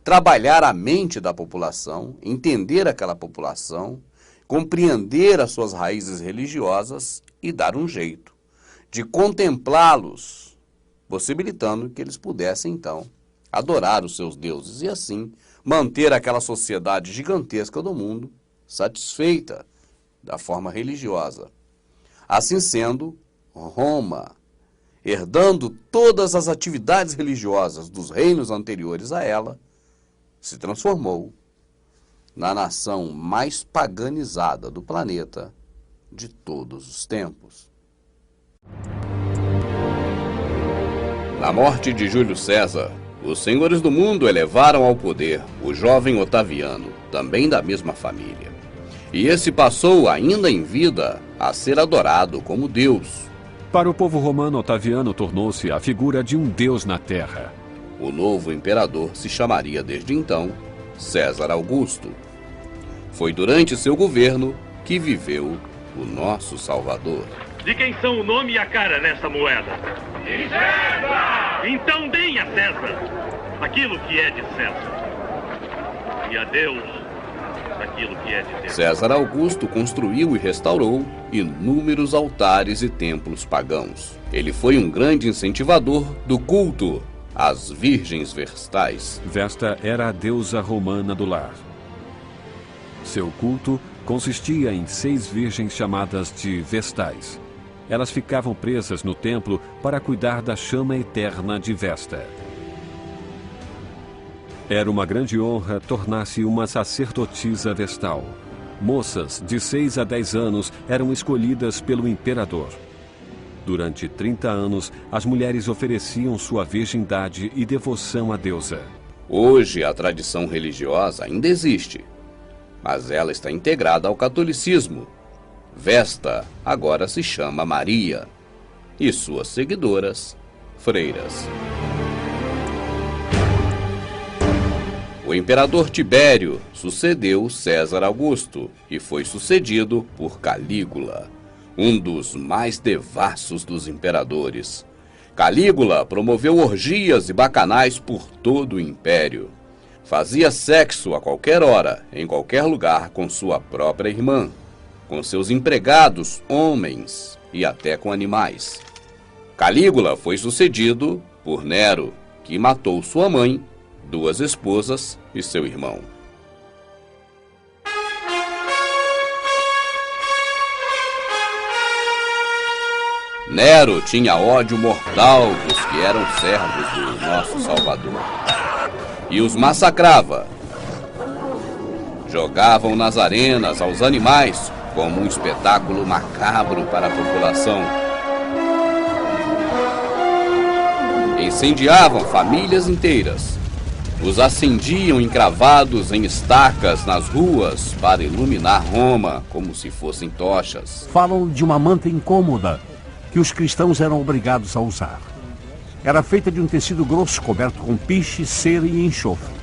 trabalhar a mente da população, entender aquela população, compreender as suas raízes religiosas e dar um jeito de contemplá-los, possibilitando que eles pudessem, então, adorar os seus deuses e, assim, manter aquela sociedade gigantesca do mundo satisfeita da forma religiosa. Assim sendo, Roma, herdando todas as atividades religiosas dos reinos anteriores a ela, se transformou na nação mais paganizada do planeta de todos os tempos. Na morte de Júlio César, os senhores do mundo elevaram ao poder o jovem Otaviano, também da mesma família. E esse passou, ainda em vida, a ser adorado como Deus. Para o povo romano, Otaviano tornou-se a figura de um deus na terra. O novo imperador se chamaria desde então César Augusto. Foi durante seu governo que viveu o nosso Salvador. De quem são o nome e a cara nessa moeda? De César! Então deem a César aquilo que é de César. E a Deus aquilo que é de Deus. César Augusto construiu e restaurou inúmeros altares e templos pagãos. Ele foi um grande incentivador do culto às virgens vestais. Vesta era a deusa romana do lar. Seu culto consistia em 6 virgens chamadas de vestais. Elas ficavam presas no templo para cuidar da chama eterna de Vesta. Era uma grande honra tornar-se uma sacerdotisa vestal. Moças de 6 a 10 anos eram escolhidas pelo imperador. Durante 30 anos, as mulheres ofereciam sua virgindade e devoção à deusa. Hoje, a tradição religiosa ainda existe, mas ela está integrada ao catolicismo. Vesta agora se chama Maria e suas seguidoras, freiras. O imperador Tibério sucedeu César Augusto e foi sucedido por Calígula, um dos mais devassos dos imperadores. Calígula promoveu orgias e bacanais por todo o império. Fazia sexo a qualquer hora, em qualquer lugar, com sua própria irmã, com seus empregados, homens e até com animais. Calígula foi sucedido por Nero, que matou sua mãe, 2 esposas e seu irmão. Nero tinha ódio mortal dos que eram servos do nosso Salvador e os massacrava. Jogavam nas arenas aos animais como um espetáculo macabro para a população. Incendiavam famílias inteiras. Os acendiam encravados em estacas nas ruas para iluminar Roma como se fossem tochas. Falam de uma manta incômoda que os cristãos eram obrigados a usar. Era feita de um tecido grosso coberto com piche, cera e enxofre.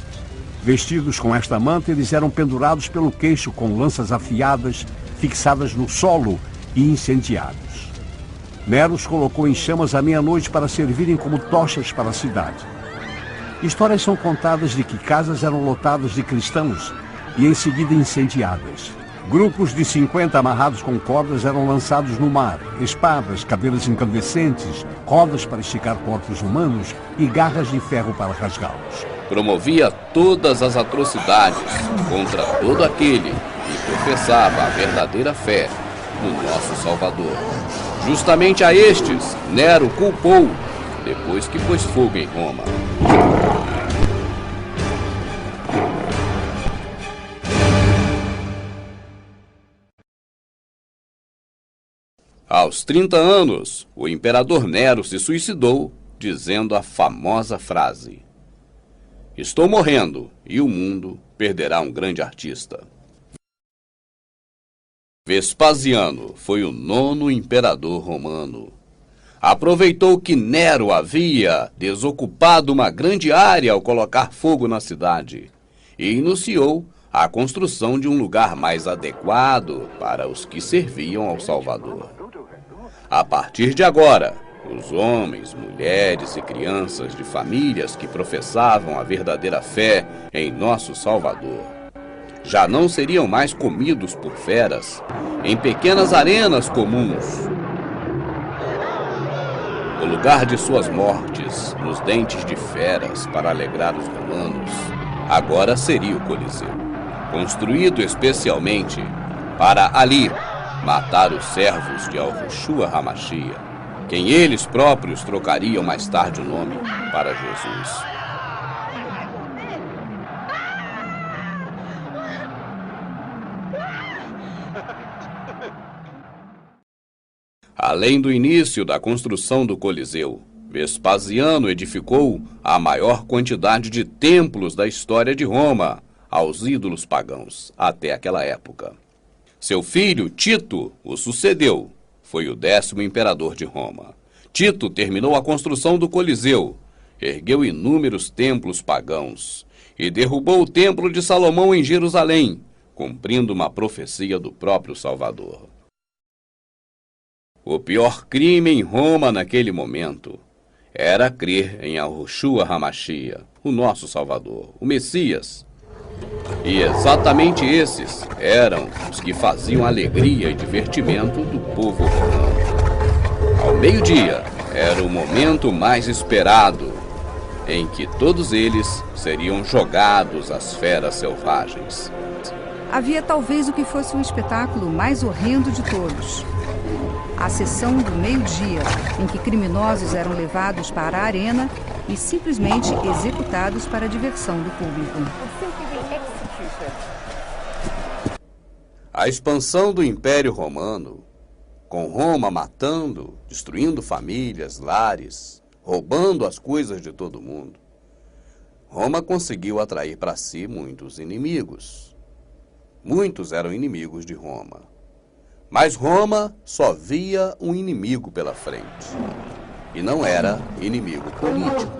Vestidos com esta manta, eles eram pendurados pelo queixo com lanças afiadas, fixadas no solo e incendiados. Nero os colocou em chamas à meia-noite para servirem como tochas para a cidade. Histórias são contadas de que casas eram lotadas de cristãos e em seguida incendiadas. Grupos de 50 amarrados com cordas eram lançados no mar. Espadas, cabelos incandescentes, rodas para esticar corpos humanos e garras de ferro para rasgá-los. Promovia todas as atrocidades contra todo aquele que professava a verdadeira fé no nosso Salvador. Justamente a estes, Nero culpou depois que pôs fogo em Roma. Aos 30 anos, o imperador Nero se suicidou, dizendo a famosa frase: "Estou morrendo e o mundo perderá um grande artista." Vespasiano foi o 9º imperador romano. Aproveitou que Nero havia desocupado uma grande área ao colocar fogo na cidade e iniciou a construção de um lugar mais adequado para os que serviam ao Salvador. A partir de agora, os homens, mulheres e crianças de famílias que professavam a verdadeira fé em nosso Salvador já não seriam mais comidos por feras em pequenas arenas comuns. O lugar de suas mortes, nos dentes de feras para alegrar os romanos, agora seria o Coliseu, construído especialmente para ali matar os servos de Yahushua HaMashiach, quem eles próprios trocariam mais tarde o nome para Jesus. Além do início da construção do Coliseu, Vespasiano edificou a maior quantidade de templos da história de Roma aos ídolos pagãos até aquela época. Seu filho, Tito, o sucedeu. Foi o 10º imperador de Roma. Tito terminou a construção do Coliseu, ergueu inúmeros templos pagãos e derrubou o Templo de Salomão em Jerusalém, cumprindo uma profecia do próprio Salvador. O pior crime em Roma naquele momento era crer em Yahushua HaMashiach, o nosso Salvador, o Messias. E exatamente esses eram os que faziam alegria e divertimento do povo romano. Ao meio-dia era o momento mais esperado, em que todos eles seriam jogados às feras selvagens. Havia talvez o que fosse o espetáculo mais horrendo de todos. A sessão do meio-dia, em que criminosos eram levados para a arena e simplesmente executados para a diversão do público. A expansão do Império Romano, com Roma matando, destruindo famílias, lares, roubando as coisas de todo mundo, Roma conseguiu atrair para si muitos inimigos. Muitos eram inimigos de Roma. Mas Roma só via um inimigo pela frente. E não era inimigo político.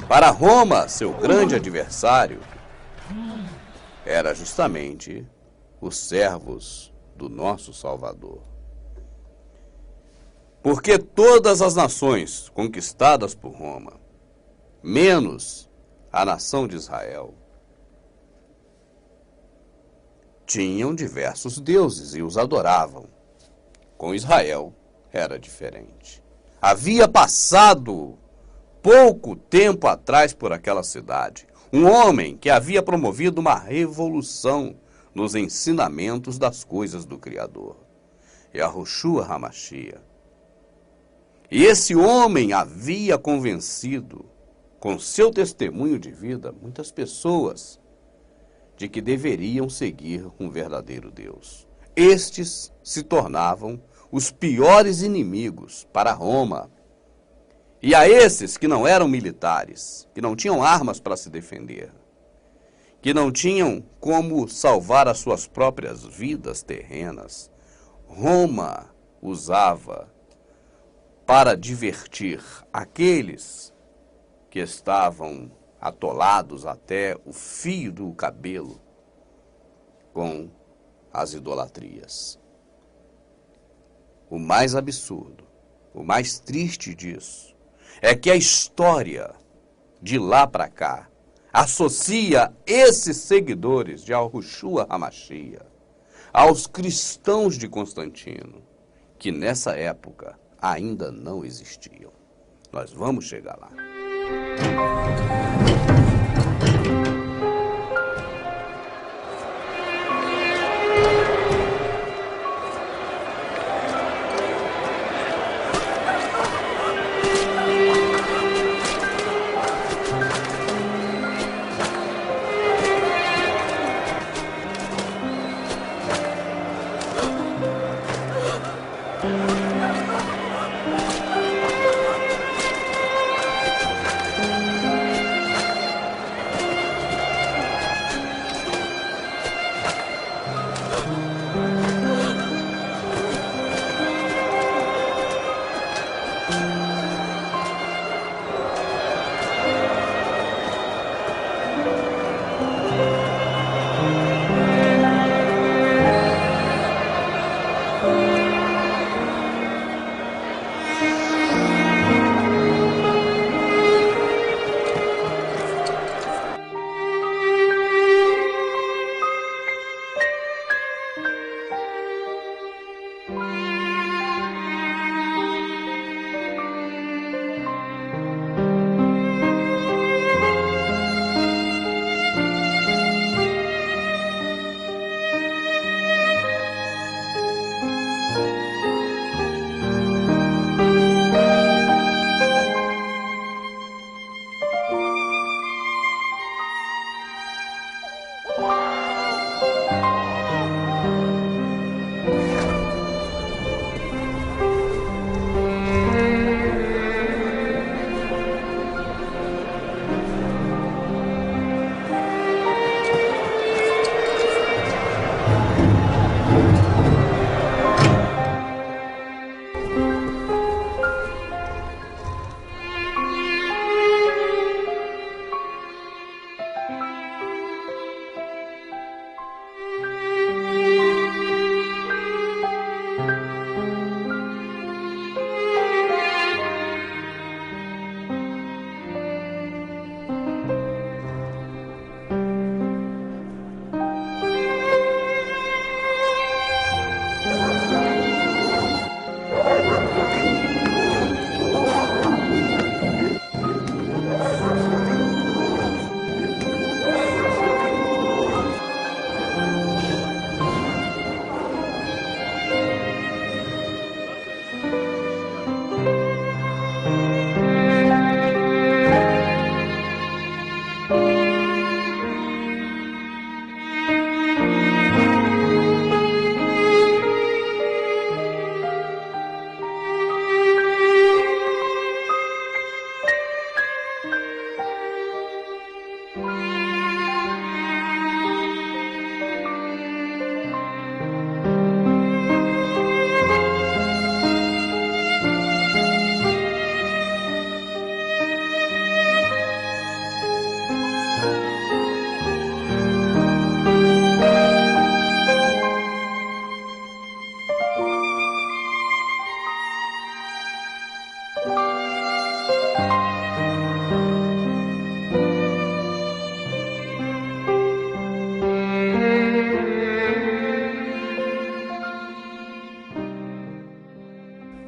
Para Roma, seu grande adversário era justamente os servos do nosso Salvador. Porque todas as nações conquistadas por Roma, menos a nação de Israel, tinham diversos deuses e os adoravam. Com Israel era diferente. Havia passado pouco tempo atrás por aquela cidade um homem que havia promovido uma revolução nos ensinamentos das coisas do Criador, Yahushua HaMashiach. E esse homem havia convencido, com seu testemunho de vida, muitas pessoas de que deveriam seguir um verdadeiro Deus. Estes se tornavam os piores inimigos para Roma. E a esses que não eram militares, que não tinham armas para se defender, que não tinham como salvar as suas próprias vidas terrenas, Roma usava para divertir aqueles que estavam atolados até o fio do cabelo com as idolatrias. O mais absurdo, o mais triste disso, é que a história de lá para cá associa esses seguidores de Yahushua HaMashiach aos cristãos de Constantino, que nessa época ainda não existiam. Nós vamos chegar lá.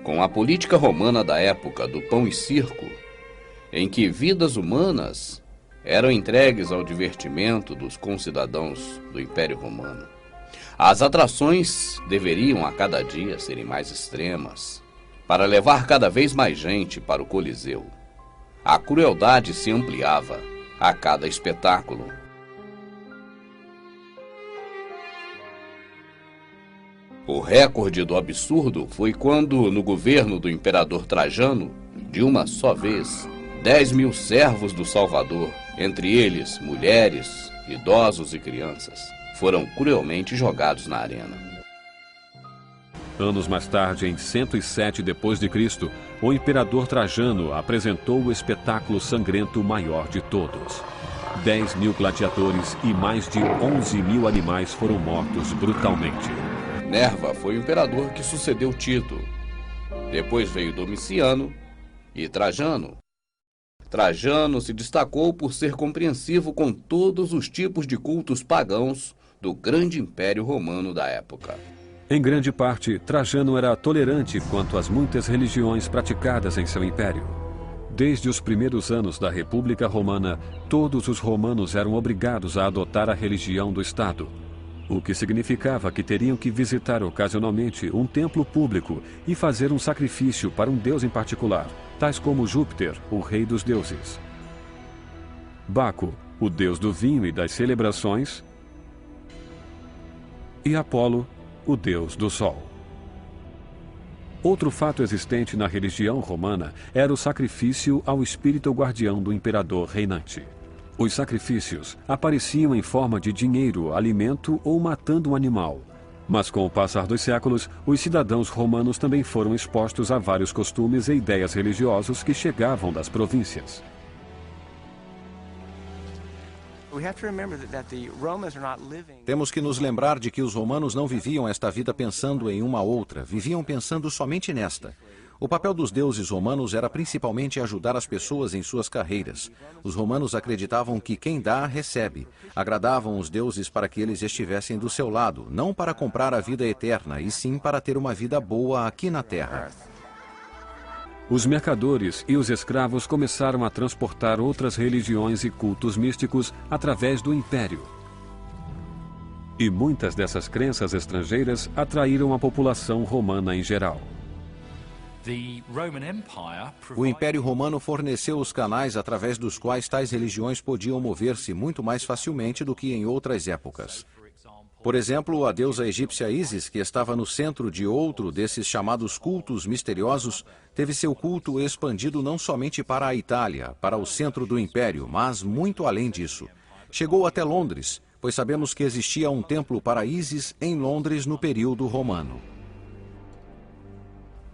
com a política romana da época do pão e circo, em que vidas humanas eram entregues ao divertimento dos concidadãos do Império Romano. As atrações deveriam a cada dia serem mais extremas, para levar cada vez mais gente para o Coliseu. A crueldade se ampliava a cada espetáculo. O recorde do absurdo foi quando, no governo do imperador Trajano, de uma só vez, 10.000 servos do Salvador, entre eles mulheres, idosos e crianças, foram cruelmente jogados na arena. Anos mais tarde, em 107 d.C., o imperador Trajano apresentou o espetáculo sangrento maior de todos. 10.000 gladiadores e mais de 11.000 animais foram mortos brutalmente. Nerva foi o imperador que sucedeu Tito. Depois veio Domiciano e Trajano. Trajano se destacou por ser compreensivo com todos os tipos de cultos pagãos do grande império romano da época. Em grande parte, Trajano era tolerante quanto às muitas religiões praticadas em seu império. Desde os primeiros anos da República Romana, todos os romanos eram obrigados a adotar a religião do Estado, o que significava que teriam que visitar ocasionalmente um templo público e fazer um sacrifício para um deus em particular, tais como Júpiter, o rei dos deuses, Baco, o deus do vinho e das celebrações, e Apolo, o deus do sol. Outro fato existente na religião romana era o sacrifício ao espírito guardião do imperador reinante. Os sacrifícios apareciam em forma de dinheiro, alimento ou matando um animal. Mas com o passar dos séculos, os cidadãos romanos também foram expostos a vários costumes e ideias religiosos que chegavam das províncias. Temos que nos lembrar de que os romanos não viviam esta vida pensando em uma outra, viviam pensando somente nesta. O papel dos deuses romanos era principalmente ajudar as pessoas em suas carreiras. Os romanos acreditavam que quem dá, recebe. Agradavam os deuses para que eles estivessem do seu lado, não para comprar a vida eterna, e sim para ter uma vida boa aqui na terra. Os mercadores e os escravos começaram a transportar outras religiões e cultos místicos através do império. E muitas dessas crenças estrangeiras atraíram a população romana em geral. O Império Romano forneceu os canais através dos quais tais religiões podiam mover-se muito mais facilmente do que em outras épocas. Por exemplo, a deusa egípcia Ísis, que estava no centro de outro desses chamados cultos misteriosos, teve seu culto expandido não somente para a Itália, para o centro do Império, mas muito além disso. Chegou até Londres, pois sabemos que existia um templo para Ísis em Londres no período romano.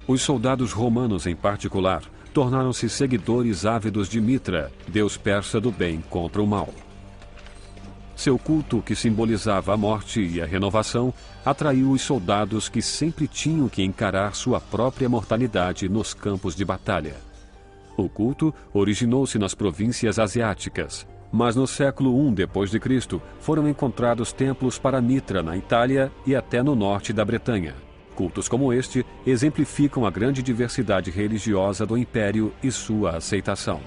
Os soldados romanos, em particular, tornaram-se seguidores ávidos de Mitra, deus persa do bem contra o mal. Seu culto, que simbolizava a morte e a renovação, atraiu os soldados que sempre tinham que encarar sua própria mortalidade nos campos de batalha. O culto originou-se nas províncias asiáticas, mas no século I d.C. foram encontrados templos para Mitra na Itália e até no norte da Bretanha. Cultos como este exemplificam a grande diversidade religiosa do Império e sua aceitação.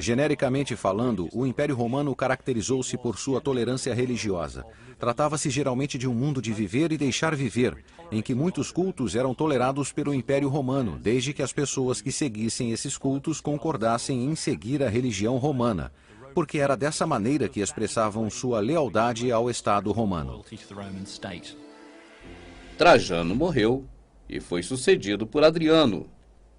Genericamente falando, o Império Romano caracterizou-se por sua tolerância religiosa. Tratava-se geralmente de um mundo de viver e deixar viver, em que muitos cultos eram tolerados pelo Império Romano, desde que as pessoas que seguissem esses cultos concordassem em seguir a religião romana, porque era dessa maneira que expressavam sua lealdade ao Estado romano. Trajano morreu e foi sucedido por Adriano,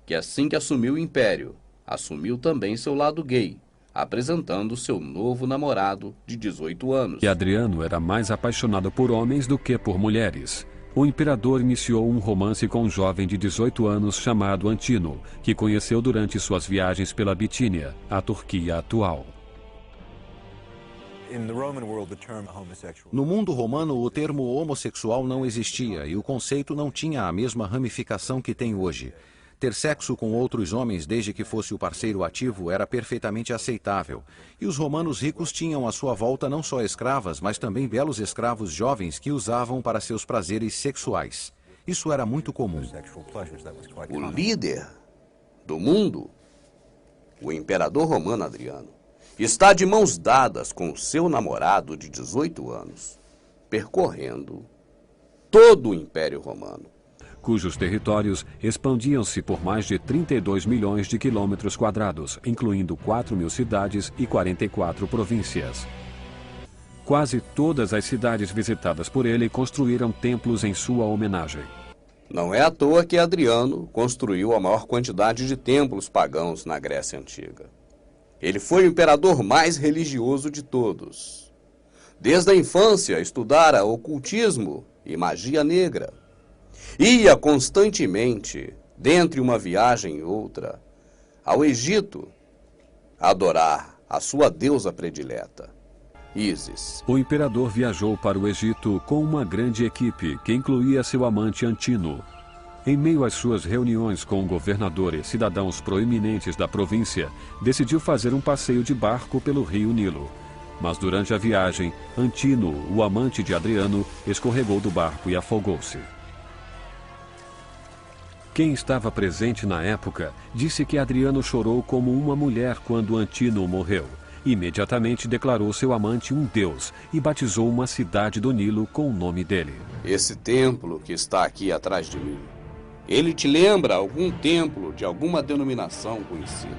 que assim que assumiu o império, assumiu também seu lado gay, apresentando seu novo namorado de 18 anos. E Adriano era mais apaixonado por homens do que por mulheres. O imperador iniciou um romance com um jovem de 18 anos chamado Antino, que conheceu durante suas viagens pela Bitínia, a Turquia atual. No mundo romano, o termo homossexual não existia e o conceito não tinha a mesma ramificação que tem hoje. Ter sexo com outros homens desde que fosse o parceiro ativo era perfeitamente aceitável. E os romanos ricos tinham à sua volta não só escravas, mas também belos escravos jovens que usavam para seus prazeres sexuais. Isso era muito comum. O líder do mundo, o imperador romano Adriano, está de mãos dadas com seu namorado de 18 anos, percorrendo todo o Império Romano, cujos territórios expandiam-se por mais de 32 milhões de quilômetros quadrados, incluindo 4.000 cidades e 44 províncias. Quase todas as cidades visitadas por ele construíram templos em sua homenagem. Não é à toa que Adriano construiu a maior quantidade de templos pagãos na Grécia Antiga. Ele foi o imperador mais religioso de todos. Desde a infância estudara ocultismo e magia negra. Ia constantemente, dentre uma viagem e outra, ao Egito, adorar a sua deusa predileta, Ísis. O imperador viajou para o Egito com uma grande equipe que incluía seu amante Antino. Em meio às suas reuniões com o governador e cidadãos proeminentes da província, decidiu fazer um passeio de barco pelo rio Nilo. Mas durante a viagem, Antino, o amante de Adriano, escorregou do barco e afogou-se. Quem estava presente na época disse que Adriano chorou como uma mulher quando Antino morreu. Imediatamente declarou seu amante um deus e batizou uma cidade do Nilo com o nome dele. Esse templo que está aqui atrás de mim, ele te lembra algum templo de alguma denominação conhecida?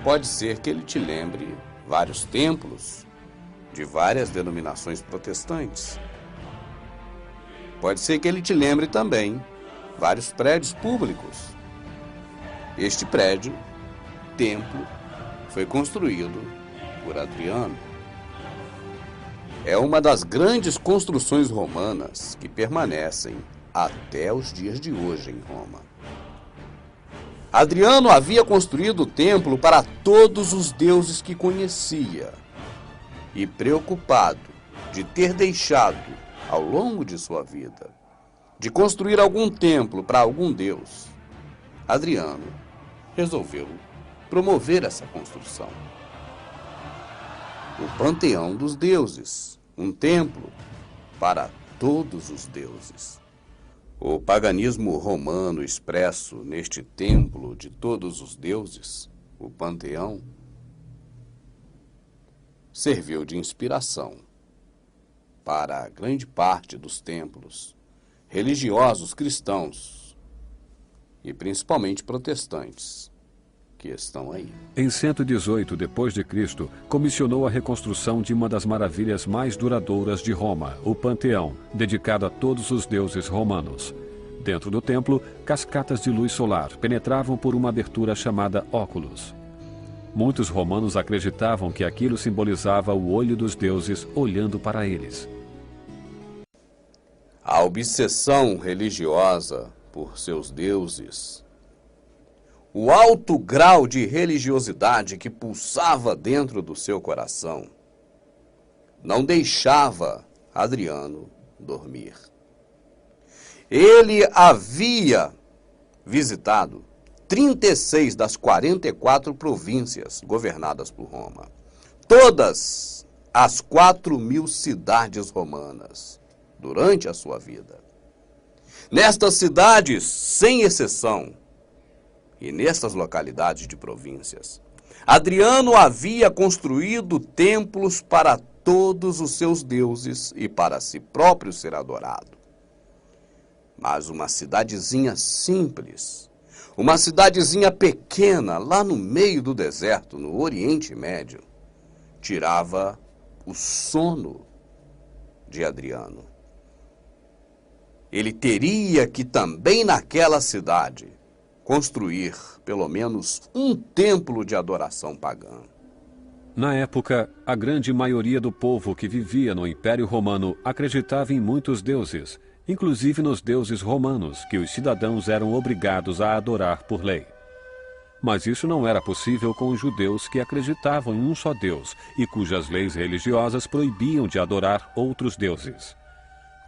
Pode ser que ele te lembre vários templos de várias denominações protestantes. Pode ser que ele te lembre também vários prédios públicos. Este prédio, templo, foi construído por Adriano. É uma das grandes construções romanas que permanecem até os dias de hoje em Roma. Adriano havia construído o templo para todos os deuses que conhecia e, preocupado de ter deixado, ao longo de sua vida, de construir algum templo para algum deus, Adriano resolveu promover essa construção. O panteão dos deuses, um templo para todos os deuses. O paganismo romano expresso neste templo de todos os deuses, o panteão, serviu de inspiração para a grande parte dos templos religiosos cristãos e principalmente protestantes que estão aí. Em 118 d.C., comissionou a reconstrução de uma das maravilhas mais duradouras de Roma, o Panteão, dedicado a todos os deuses romanos. Dentro do templo, cascatas de luz solar penetravam por uma abertura chamada óculos. Muitos romanos acreditavam que aquilo simbolizava o olho dos deuses olhando para eles. A obsessão religiosa por seus deuses, o alto grau de religiosidade que pulsava dentro do seu coração, não deixava Adriano dormir. Ele havia visitado 36 das 44 províncias governadas por Roma, todas as 4.000 cidades romanas, durante a sua vida. Nestas cidades, sem exceção, e nestas localidades de províncias, Adriano havia construído templos para todos os seus deuses e para si próprio ser adorado. Mas uma cidadezinha simples, uma cidadezinha pequena, lá no meio do deserto, no Oriente Médio, tirava o sono de Adriano. Ele teria que também naquela cidade construir pelo menos um templo de adoração pagã. Na época, a grande maioria do povo que vivia no Império Romano acreditava em muitos deuses, inclusive nos deuses romanos, que os cidadãos eram obrigados a adorar por lei. Mas isso não era possível com os judeus que acreditavam em um só Deus e cujas leis religiosas proibiam de adorar outros deuses.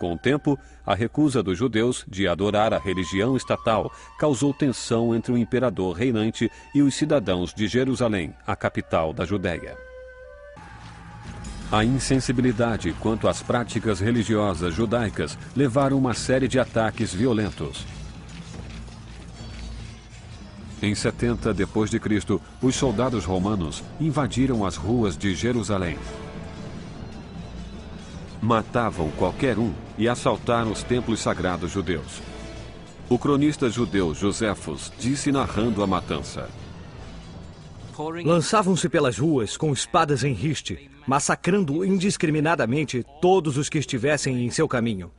Com o tempo, a recusa dos judeus de adorar a religião estatal causou tensão entre o imperador reinante e os cidadãos de Jerusalém, a capital da Judéia. A insensibilidade quanto às práticas religiosas judaicas levaram uma série de ataques violentos. Em 70 d.C., os soldados romanos invadiram as ruas de Jerusalém. Matavam qualquer um e assaltaram os templos sagrados judeus. O cronista judeu Joséfos disse narrando a matança: lançavam-se pelas ruas com espadas em riste, massacrando indiscriminadamente todos os que estivessem em seu caminho.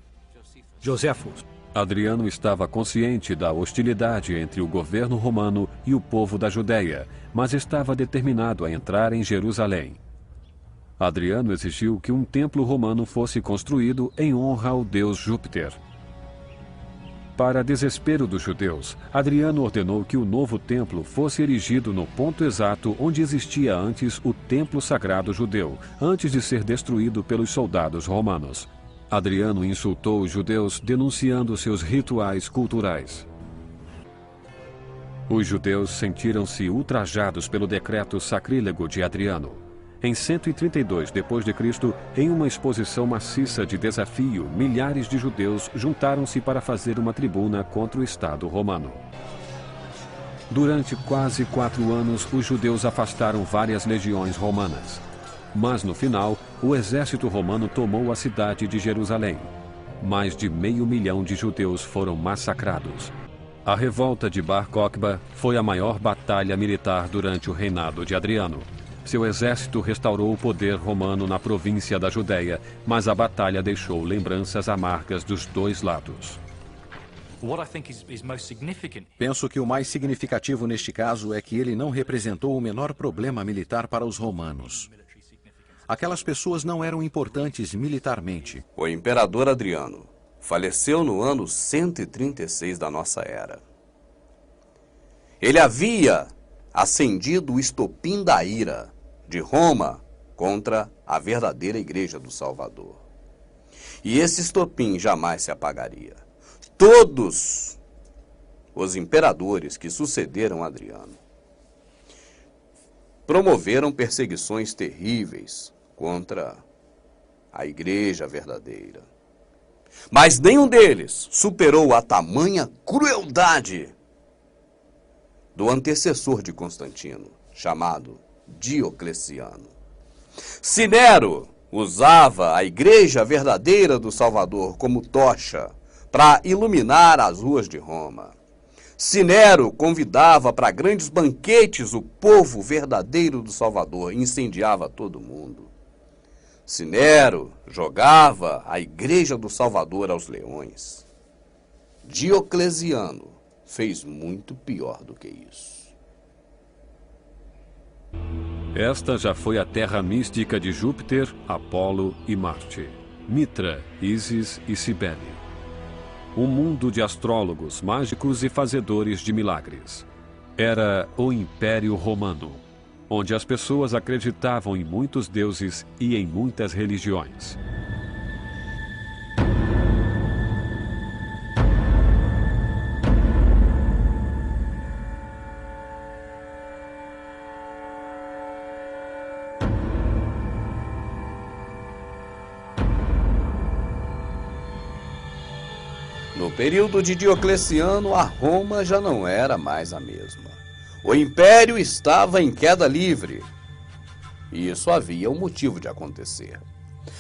Joséfos. Adriano estava consciente da hostilidade entre o governo romano e o povo da Judéia, mas estava determinado a entrar em Jerusalém. Adriano exigiu que um templo romano fosse construído em honra ao deus Júpiter. Para desespero dos judeus, Adriano ordenou que o novo templo fosse erigido no ponto exato onde existia antes o templo sagrado judeu, antes de ser destruído pelos soldados romanos. Adriano insultou os judeus denunciando seus rituais culturais. Os judeus sentiram-se ultrajados pelo decreto sacrílego de Adriano. Em 132 d.C., em uma exposição maciça de desafio, milhares de judeus juntaram-se para fazer uma tribuna contra o Estado romano. Durante quase 4 anos, os judeus afastaram várias legiões romanas. Mas no final, o exército romano tomou a cidade de Jerusalém. Mais de 500 mil de judeus foram massacrados. A revolta de Bar Kokhba foi a maior batalha militar durante o reinado de Adriano. Seu exército restaurou o poder romano na província da Judéia, mas a batalha deixou lembranças amargas dos dois lados. Penso que o mais significativo neste caso é que ele não representou o menor problema militar para os romanos. Aquelas pessoas não eram importantes militarmente. O imperador Adriano faleceu no ano 136 da nossa era. Ele havia acendido o estopim da ira de Roma contra a verdadeira Igreja do Salvador. E esse estopim jamais se apagaria. Todos os imperadores que sucederam Adriano promoveram perseguições terríveis contra a Igreja verdadeira. Mas nenhum deles superou a tamanha crueldade do antecessor de Constantino, chamado Diocleciano. Se Nero usava a Igreja verdadeira do Salvador como tocha para iluminar as ruas de Roma, se Nero convidava para grandes banquetes o povo verdadeiro do Salvador e incendiava todo mundo, se Nero jogava a Igreja do Salvador aos leões, Diocleciano fez muito pior do que isso. Esta já foi a terra mística de Júpiter, Apolo e Marte, Mitra, Ísis e Cibele. Um mundo de astrólogos, mágicos e fazedores de milagres. Era o Império Romano, onde as pessoas acreditavam em muitos deuses e em muitas religiões. No período de Diocleciano, a Roma já não era mais a mesma. O império estava em queda livre. E isso havia um motivo de acontecer.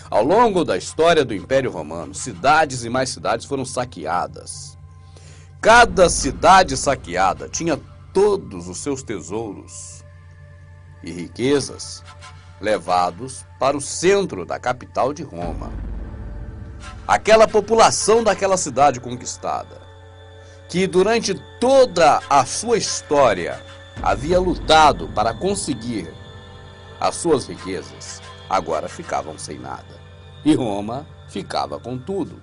Ao longo da história do Império Romano, cidades e mais cidades foram saqueadas. Cada cidade saqueada tinha todos os seus tesouros e riquezas levados para o centro da capital de Roma. Aquela população daquela cidade conquistada, que durante toda a sua história havia lutado para conseguir as suas riquezas, agora ficavam sem nada. E Roma ficava com tudo.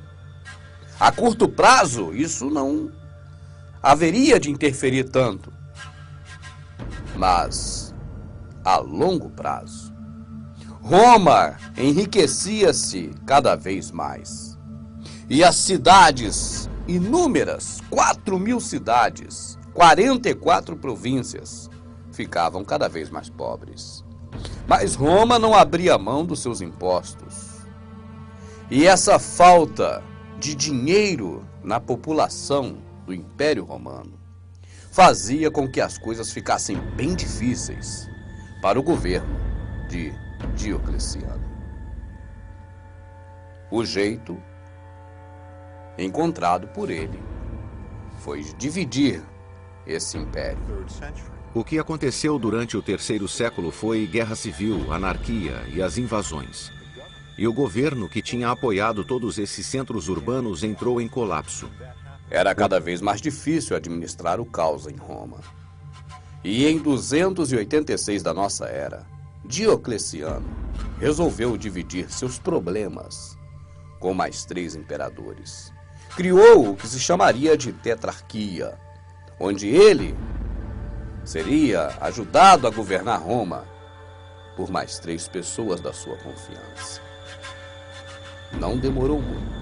A curto prazo, isso não haveria de interferir tanto. Mas, a longo prazo, Roma enriquecia-se cada vez mais. E as cidades, inúmeras, 4.000 cidades, 44 províncias, ficavam cada vez mais pobres. Mas Roma não abria mão dos seus impostos. E essa falta de dinheiro na população do Império Romano fazia com que as coisas ficassem bem difíceis para o governo de Diocleciano. O jeito encontrado por ele foi dividir esse império. O que aconteceu durante o terceiro século foi guerra civil, anarquia e as invasões. E o governo que tinha apoiado todos esses centros urbanos entrou em colapso. Era cada vez mais difícil administrar o caos em Roma. E em 286 da nossa era, Diocleciano resolveu dividir seus problemas com mais 3 imperadores. Criou o que se chamaria de tetrarquia, onde ele seria ajudado a governar Roma por mais 3 pessoas da sua confiança. Não demorou muito.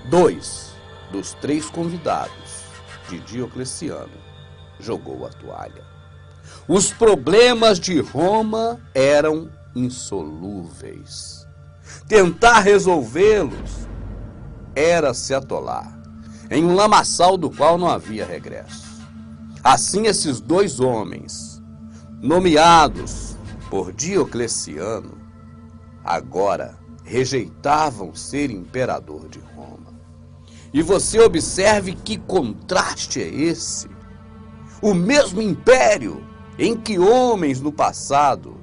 2 dos 3 convidados de Diocleciano jogou a toalha. Os problemas de Roma eram insolúveis. Tentar resolvê-los era se atolar em um lamaçal do qual não havia regresso. Assim, esses 2 homens, nomeados por Diocleciano, agora rejeitavam ser imperador de Roma. E você observe que contraste é esse. O mesmo império em que homens no passado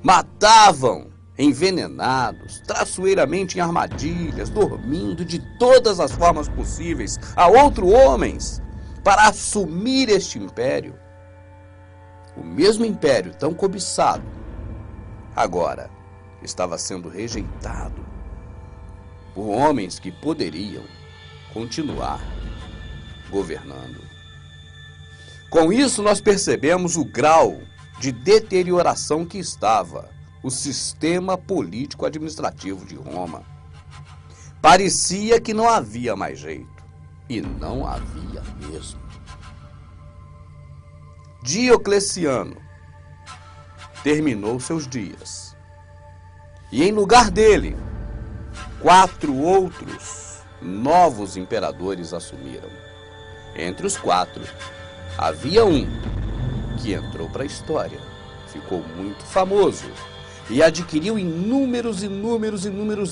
matavam envenenados, traiçoeiramente em armadilhas, dormindo de todas as formas possíveis a outros homens para assumir este império. O mesmo império tão cobiçado agora estava sendo rejeitado por homens que poderiam continuar governando. Com isso, nós percebemos o grau de deterioração que estava o sistema político-administrativo de Roma. Parecia que não havia mais jeito, e não havia mesmo. Diocleciano terminou seus dias, e em lugar dele, 4 outros novos imperadores assumiram. Entre os 4, havia um que entrou para a história, ficou muito famoso e adquiriu inúmeros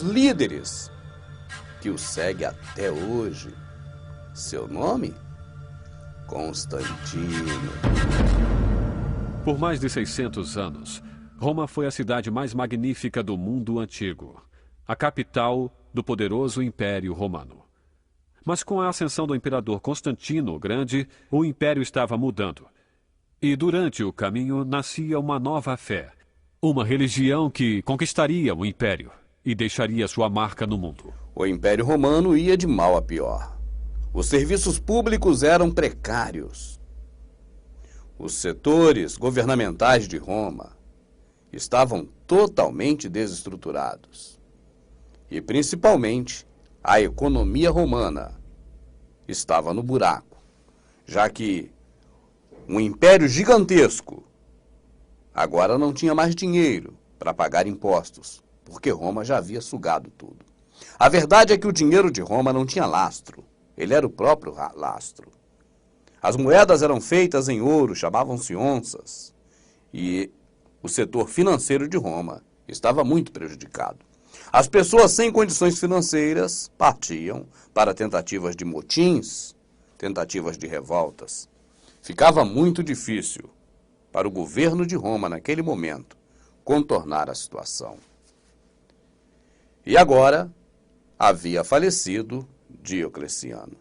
líderes que o segue até hoje. Seu nome? Constantino. Por mais de 600 anos, Roma foi a cidade mais magnífica do mundo antigo, a capital do poderoso Império Romano. Mas com a ascensão do imperador Constantino o Grande, o império estava mudando. E durante o caminho nascia uma nova fé, uma religião que conquistaria o império e deixaria sua marca no mundo. O Império Romano ia de mal a pior. Os serviços públicos eram precários. Os setores governamentais de Roma estavam totalmente desestruturados. E principalmente, a economia romana estava no buraco, já que um império gigantesco agora não tinha mais dinheiro para pagar impostos, porque Roma já havia sugado tudo. A verdade é que o dinheiro de Roma não tinha lastro, ele era o próprio lastro. As moedas eram feitas em ouro, chamavam-se onças, e o setor financeiro de Roma estava muito prejudicado. As pessoas sem condições financeiras partiam para tentativas de motins, tentativas de revoltas. Ficava muito difícil para o governo de Roma, naquele momento, contornar a situação. E agora havia falecido Diocleciano.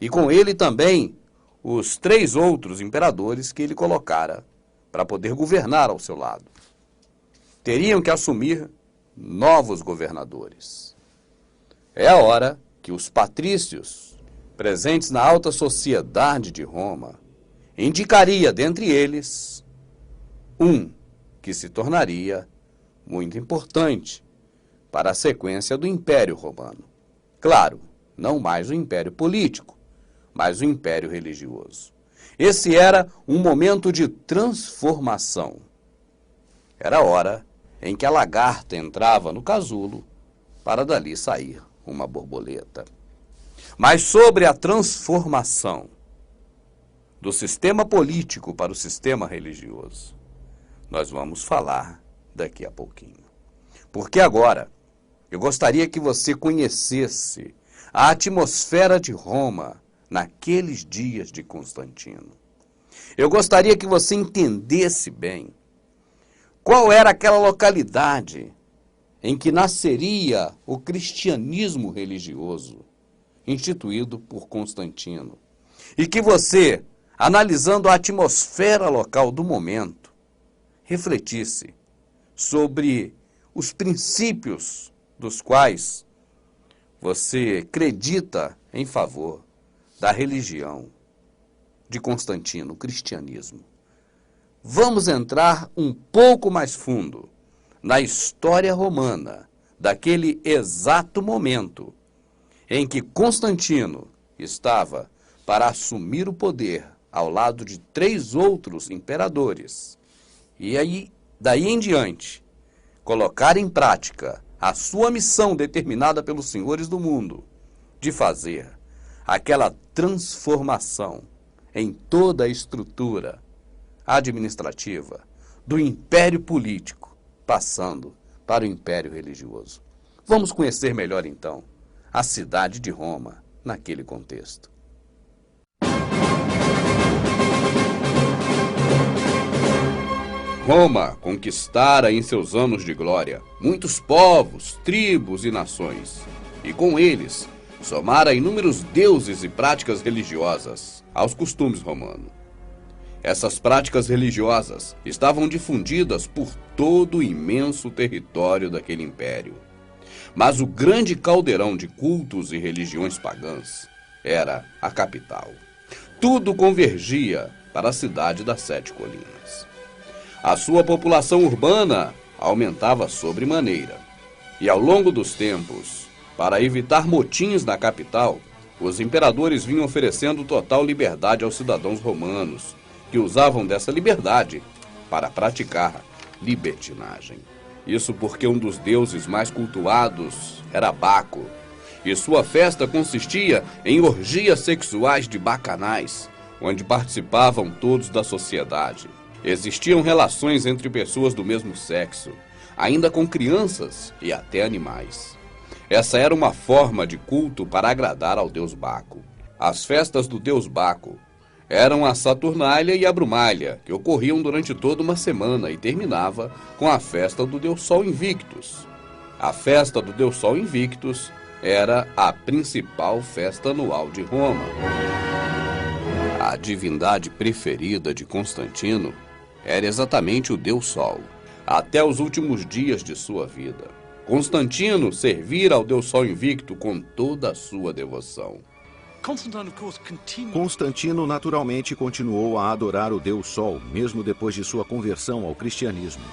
E com ele também os 3 outros imperadores que ele colocara para poder governar ao seu lado. Teriam que assumir novos governadores. É a hora que os patrícios, presentes na alta sociedade de Roma, indicaria dentre eles um que se tornaria muito importante para a sequência do Império Romano. Claro, não mais o Império Político, mas o Império Religioso. Esse era um momento de transformação. Era a hora em que a lagarta entrava no casulo para dali sair uma borboleta. Mas sobre a transformação do sistema político para o sistema religioso, nós vamos falar daqui a pouquinho. Porque agora eu gostaria que você conhecesse a atmosfera de Roma naqueles dias de Constantino. Eu gostaria que você entendesse bem qual era aquela localidade em que nasceria o cristianismo religioso instituído por Constantino. E que você, analisando a atmosfera local do momento, refletisse sobre os princípios dos quais você acredita em favor da religião de Constantino, o cristianismo. Vamos entrar um pouco mais fundo na história romana, daquele exato momento em que Constantino estava para assumir o poder ao lado de 3 outros imperadores. E aí, daí em diante, colocar em prática a sua missão determinada pelos senhores do mundo de fazer aquela transformação em toda a estrutura administrativa do império político, passando para o império religioso. Vamos conhecer melhor, então, a cidade de Roma naquele contexto. Roma conquistara em seus anos de glória muitos povos, tribos e nações, e com eles somara inúmeros deuses e práticas religiosas aos costumes romanos. Essas práticas religiosas estavam difundidas por todo o imenso território daquele império. Mas o grande caldeirão de cultos e religiões pagãs era a capital. Tudo convergia para a cidade das 7 colinas. A sua população urbana aumentava sobremaneira. E ao longo dos tempos, para evitar motins na capital, os imperadores vinham oferecendo total liberdade aos cidadãos romanos, que usavam dessa liberdade para praticar libertinagem. Isso porque um dos deuses mais cultuados era Baco, e sua festa consistia em orgias sexuais de bacanais, onde participavam todos da sociedade. Existiam relações entre pessoas do mesmo sexo, ainda com crianças e até animais. Essa era uma forma de culto para agradar ao deus Baco. As festas do deus Baco eram a Saturnália e a Brumália, que ocorriam durante toda uma semana e terminava com a festa do deus Sol Invictus. A festa do deus Sol Invictus era a principal festa anual de Roma. A divindade preferida de Constantino era exatamente o deus Sol, até os últimos dias de sua vida. Constantino servira ao deus Sol Invicto com toda a sua devoção. Constantino naturalmente continuou a adorar o Deus Sol, mesmo depois de sua conversão ao cristianismo.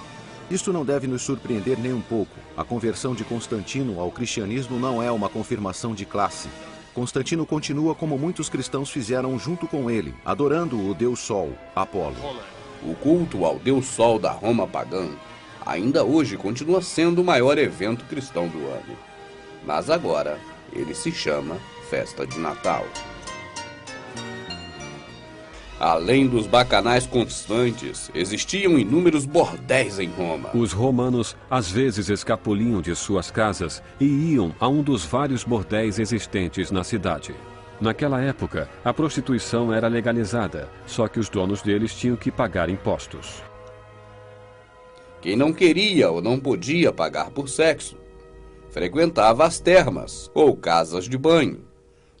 Isto não deve nos surpreender nem um pouco. A conversão de Constantino ao cristianismo não é uma confirmação de classe. Constantino continua como muitos cristãos fizeram junto com ele, adorando o Deus Sol, Apolo. O culto ao Deus Sol da Roma pagã ainda hoje continua sendo o maior evento cristão do ano. Mas agora ele se chama Festa de Natal. Além dos bacanais constantes, existiam inúmeros bordéis em Roma. Os romanos às vezes escapuliam de suas casas e iam a um dos vários bordéis existentes na cidade. Naquela época, a prostituição era legalizada, só que os donos deles tinham que pagar impostos. Quem não queria ou não podia pagar por sexo, frequentava as termas ou casas de banho.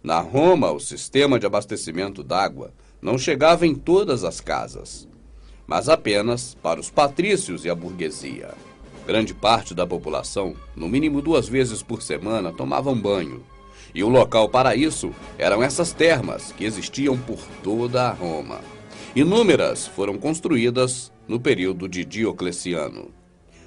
Na Roma, o sistema de abastecimento d'água não chegava em todas as casas, mas apenas para os patrícios e a burguesia. Grande parte da população, no mínimo 2 vezes por semana, tomavam banho. E o local para isso eram essas termas que existiam por toda a Roma. Inúmeras foram construídas no período de Diocleciano.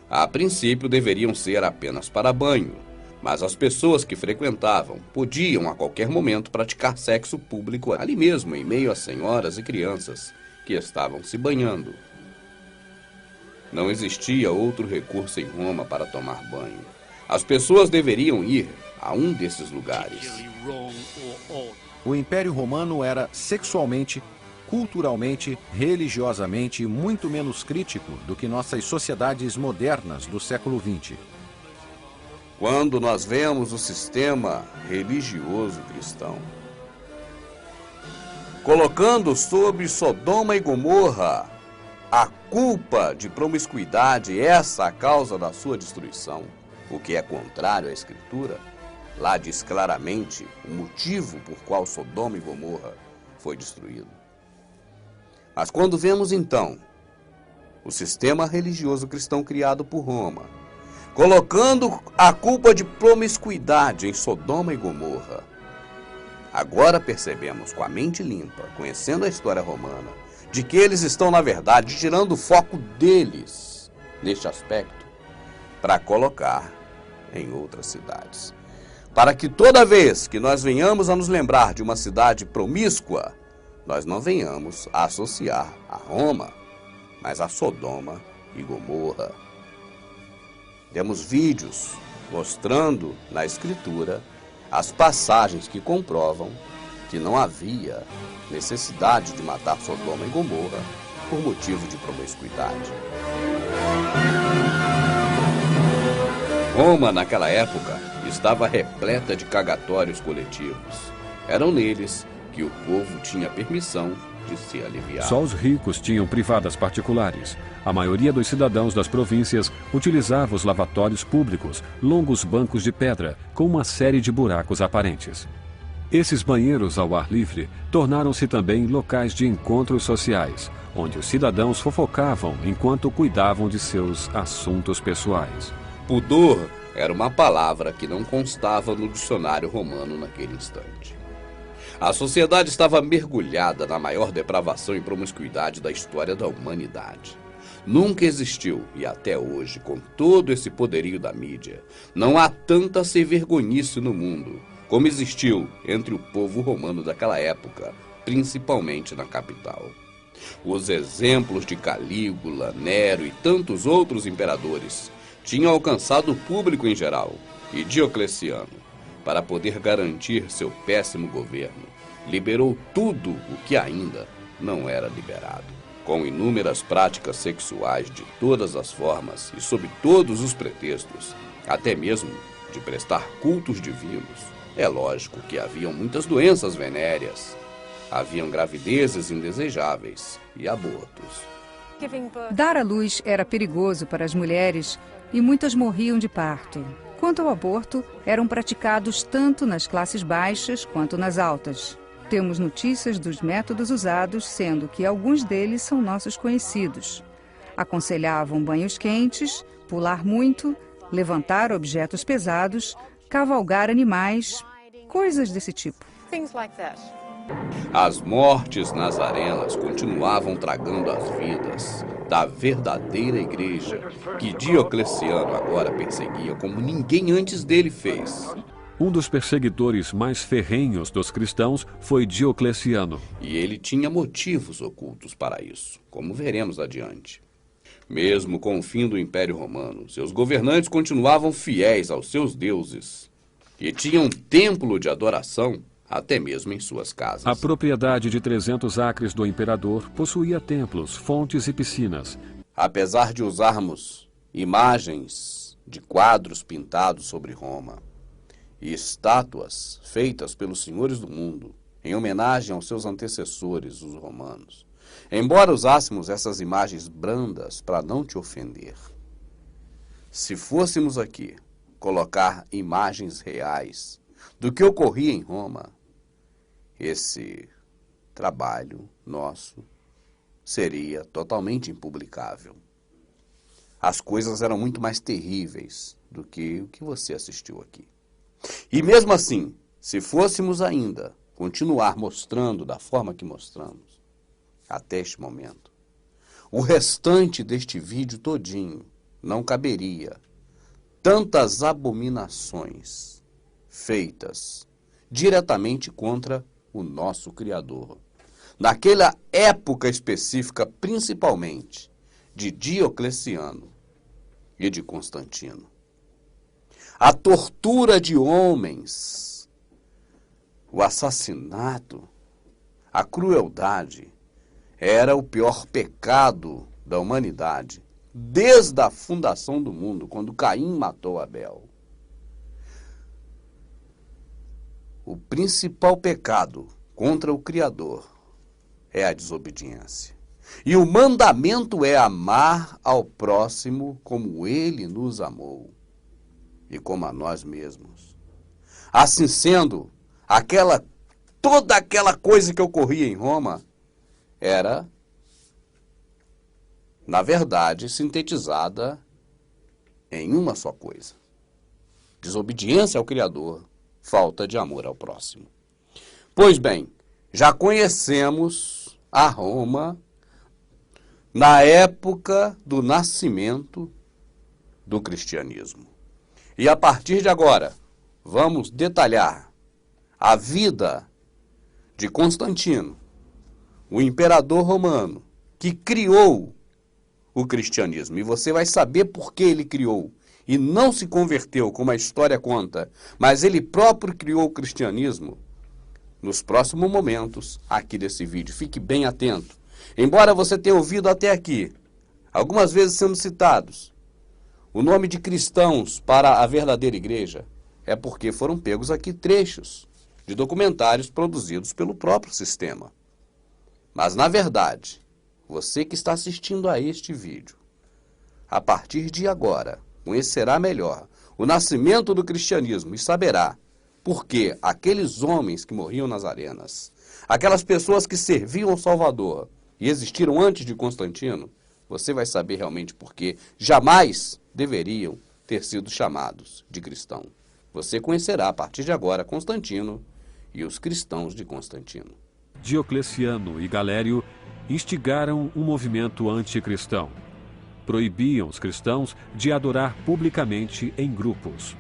A princípio deveriam ser apenas para banho, mas as pessoas que frequentavam podiam a qualquer momento praticar sexo público ali mesmo, em meio às senhoras e crianças que estavam se banhando. Não existia outro recurso em Roma para tomar banho. As pessoas deveriam ir a um desses lugares. O Império Romano era sexualmente, culturalmente, religiosamente muito menos crítico do que nossas sociedades modernas do século XX. Quando nós vemos o sistema religioso cristão colocando sobre Sodoma e Gomorra a culpa de promiscuidade, essa a causa da sua destruição, o que é contrário à Escritura, lá diz claramente o motivo por qual Sodoma e Gomorra foi destruído. Mas quando vemos então o sistema religioso cristão criado por Roma, colocando a culpa de promiscuidade em Sodoma e Gomorra, agora percebemos com a mente limpa, conhecendo a história romana, de que eles estão, na verdade, tirando o foco deles neste aspecto para colocar em outras cidades. Para que toda vez que nós venhamos a nos lembrar de uma cidade promíscua, nós não venhamos a associar a Roma, mas a Sodoma e Gomorra. Temos vídeos mostrando na Escritura as passagens que comprovam que não havia necessidade de matar Sodoma e Gomorra por motivo de promiscuidade. Roma, naquela época, estava repleta de cagatórios coletivos. Eram neles que o povo tinha permissão de se aliviar. Só os ricos tinham privadas particulares. A maioria dos cidadãos das províncias utilizava os lavatórios públicos, longos bancos de pedra, com uma série de buracos aparentes. Esses banheiros ao ar livre tornaram-se também locais de encontros sociais, onde os cidadãos fofocavam enquanto cuidavam de seus assuntos pessoais. Pudor era uma palavra que não constava no dicionário romano naquele instante. A sociedade estava mergulhada na maior depravação e promiscuidade da história da humanidade. Nunca existiu, e até hoje, com todo esse poderio da mídia, não há tanta sem-vergonhice no mundo como existiu entre o povo romano daquela época, principalmente na capital. Os exemplos de Calígula, Nero e tantos outros imperadores tinham alcançado o público em geral, e Diocleciano, para poder garantir seu péssimo governo, liberou tudo o que ainda não era liberado. Com inúmeras práticas sexuais de todas as formas e sob todos os pretextos, até mesmo de prestar cultos divinos, é lógico que haviam muitas doenças venéreas, haviam gravidezes indesejáveis e abortos. Dar à luz era perigoso para as mulheres e muitas morriam de parto. Quanto ao aborto, eram praticados tanto nas classes baixas quanto nas altas. Temos notícias dos métodos usados, sendo que alguns deles são nossos conhecidos. Aconselhavam banhos quentes, pular muito, levantar objetos pesados, cavalgar animais, coisas desse tipo. As mortes nas arenas continuavam tragando as vidas da verdadeira igreja que Diocleciano agora perseguia como ninguém antes dele fez. Um dos perseguidores mais ferrenhos dos cristãos foi Diocleciano. E ele tinha motivos ocultos para isso, como veremos adiante. Mesmo com o fim do Império Romano, seus governantes continuavam fiéis aos seus deuses e tinham um templo de adoração até mesmo em suas casas. A propriedade de 300 acres do imperador possuía templos, fontes e piscinas. Apesar de usarmos imagens de quadros pintados sobre Roma e estátuas feitas pelos senhores do mundo em homenagem aos seus antecessores, os romanos, embora usássemos essas imagens brandas para não te ofender, se fôssemos aqui colocar imagens reais do que ocorria em Roma, esse trabalho nosso seria totalmente impublicável. As coisas eram muito mais terríveis do que o que você assistiu aqui. E mesmo assim, se fôssemos ainda continuar mostrando da forma que mostramos, até este momento, o restante deste vídeo todinho não caberia tantas abominações feitas diretamente contra o nosso Criador. Naquela época específica, principalmente, de Diocleciano e de Constantino. A tortura de homens, o assassinato, a crueldade era o pior pecado da humanidade desde a fundação do mundo, quando Caim matou Abel. O principal pecado contra o Criador é a desobediência. E o mandamento é amar ao próximo como ele nos amou e como a nós mesmos. Assim sendo, toda aquela coisa que ocorria em Roma era, na verdade, sintetizada em uma só coisa: desobediência ao Criador, falta de amor ao próximo. Pois bem, já conhecemos a Roma na época do nascimento do cristianismo. E a partir de agora, vamos detalhar a vida de Constantino, o imperador romano, que criou o cristianismo. E você vai saber por que ele criou. E não se converteu, como a história conta, mas ele próprio criou o cristianismo nos próximos momentos aqui desse vídeo. Fique bem atento. Embora você tenha ouvido até aqui, algumas vezes sendo citados, o nome de cristãos para a verdadeira igreja, é porque foram pegos aqui trechos de documentários produzidos pelo próprio sistema. Mas, na verdade, você que está assistindo a este vídeo, a partir de agora, conhecerá melhor o nascimento do cristianismo e saberá por que aqueles homens que morriam nas arenas, aquelas pessoas que serviam ao Salvador e existiram antes de Constantino, você vai saber realmente por que jamais deveriam ter sido chamados de cristão. Você conhecerá a partir de agora Constantino e os cristãos de Constantino. Diocleciano e Galério instigaram um movimento anticristão. Proibiam os cristãos de adorar publicamente em grupos.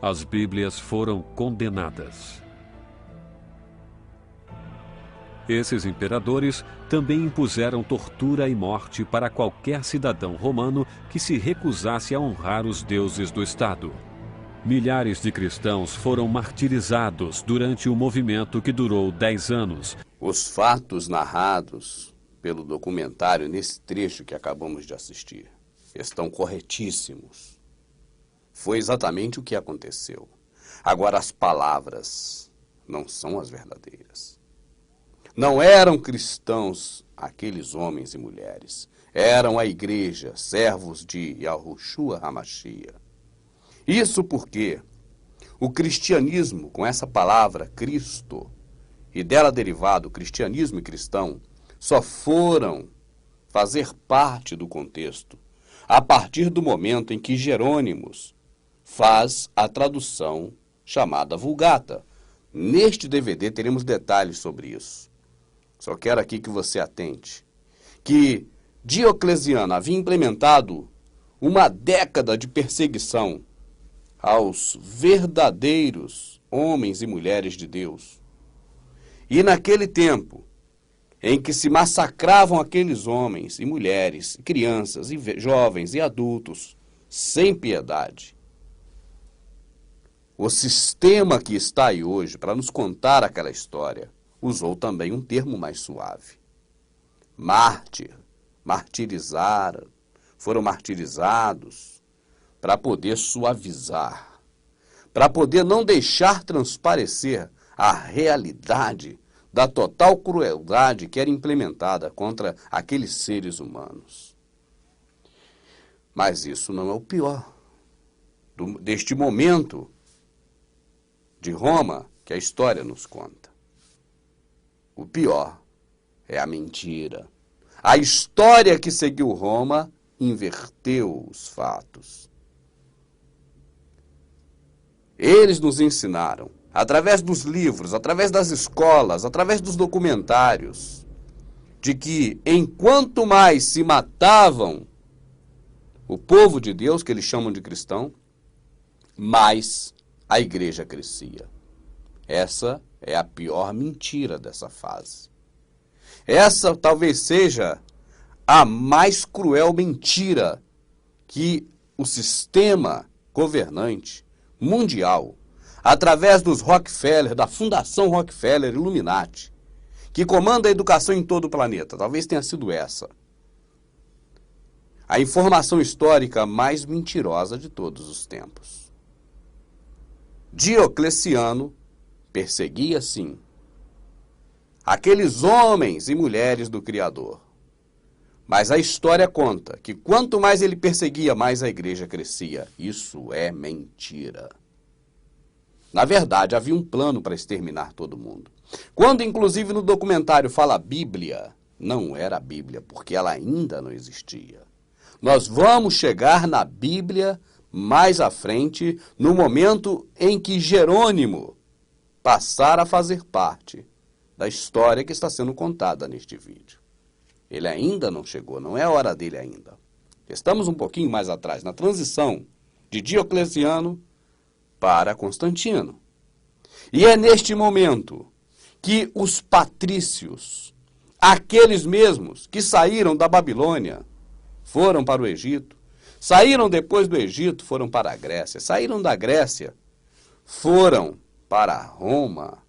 As Bíblias foram condenadas. Esses imperadores também impuseram tortura e morte para qualquer cidadão romano que se recusasse a honrar os deuses do Estado. Milhares de cristãos foram martirizados durante o movimento que durou 10 anos. Os fatos narrados pelo documentário nesse trecho que acabamos de assistir estão corretíssimos. Foi exatamente o que aconteceu. Agora, as palavras não são as verdadeiras. Não eram cristãos aqueles homens e mulheres. Eram a igreja, servos de Yahushua HaMashiach. Isso porque o cristianismo, com essa palavra Cristo, e dela derivado cristianismo e cristão, só foram fazer parte do contexto a partir do momento em que Jerônimos faz a tradução chamada Vulgata. Neste DVD teremos detalhes sobre isso. Só quero aqui que você atente que Diocleciano havia implementado uma década de perseguição aos verdadeiros homens e mulheres de Deus. E naquele tempo em que se massacravam aqueles homens e mulheres, crianças e jovens e adultos, sem piedade, o sistema que está aí hoje para nos contar aquela história usou também um termo mais suave. Mártir, martirizaram, foram martirizados para poder suavizar, para poder não deixar transparecer a realidade da total crueldade que era implementada contra aqueles seres humanos. Mas isso não é o pior deste momento de Roma que a história nos conta. O pior é a mentira. A história que seguiu Roma inverteu os fatos. Eles nos ensinaram, através dos livros, através das escolas, através dos documentários, de que enquanto mais se matavam o povo de Deus, que eles chamam de cristão, mais a igreja crescia. Essa é a pior mentira dessa fase. Essa talvez seja a mais cruel mentira que o sistema governante mundial, através dos Rockefeller, da Fundação Rockefeller Illuminati, que comanda a educação em todo o planeta, talvez tenha sido essa a informação histórica mais mentirosa de todos os tempos. Diocleciano perseguia, sim, aqueles homens e mulheres do Criador. Mas a história conta que quanto mais ele perseguia, mais a igreja crescia. Isso é mentira. Na verdade, havia um plano para exterminar todo mundo. Quando, inclusive, no documentário fala Bíblia, não era a Bíblia, porque ela ainda não existia. Nós vamos chegar na Bíblia mais à frente, no momento em que Jerônimo passar a fazer parte da história que está sendo contada neste vídeo. Ele ainda não chegou, não é a hora dele ainda. Estamos um pouquinho mais atrás, na transição de Diocleciano para Constantino. E é neste momento que os patrícios, aqueles mesmos que saíram da Babilônia, foram para o Egito, saíram depois do Egito, foram para a Grécia, saíram da Grécia, foram para Roma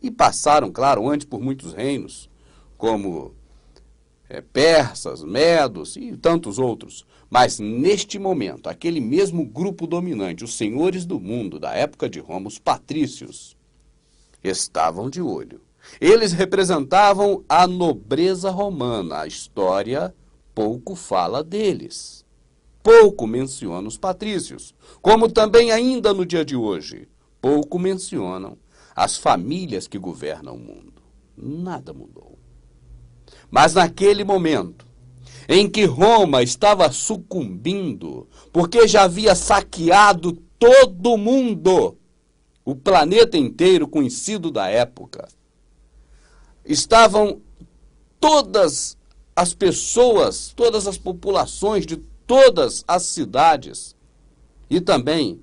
e passaram, claro, antes por muitos reinos, como persas, medos e tantos outros. Mas neste momento, aquele mesmo grupo dominante, os senhores do mundo da época de Roma, os patrícios, estavam de olho. Eles representavam a nobreza romana. A história pouco fala deles. Pouco menciona os patrícios. Como também ainda no dia de hoje, pouco mencionam as famílias que governam o mundo. Nada mudou. Mas naquele momento em que Roma estava sucumbindo, porque já havia saqueado todo o mundo, o planeta inteiro conhecido da época, estavam todas as pessoas, todas as populações de todas as cidades e também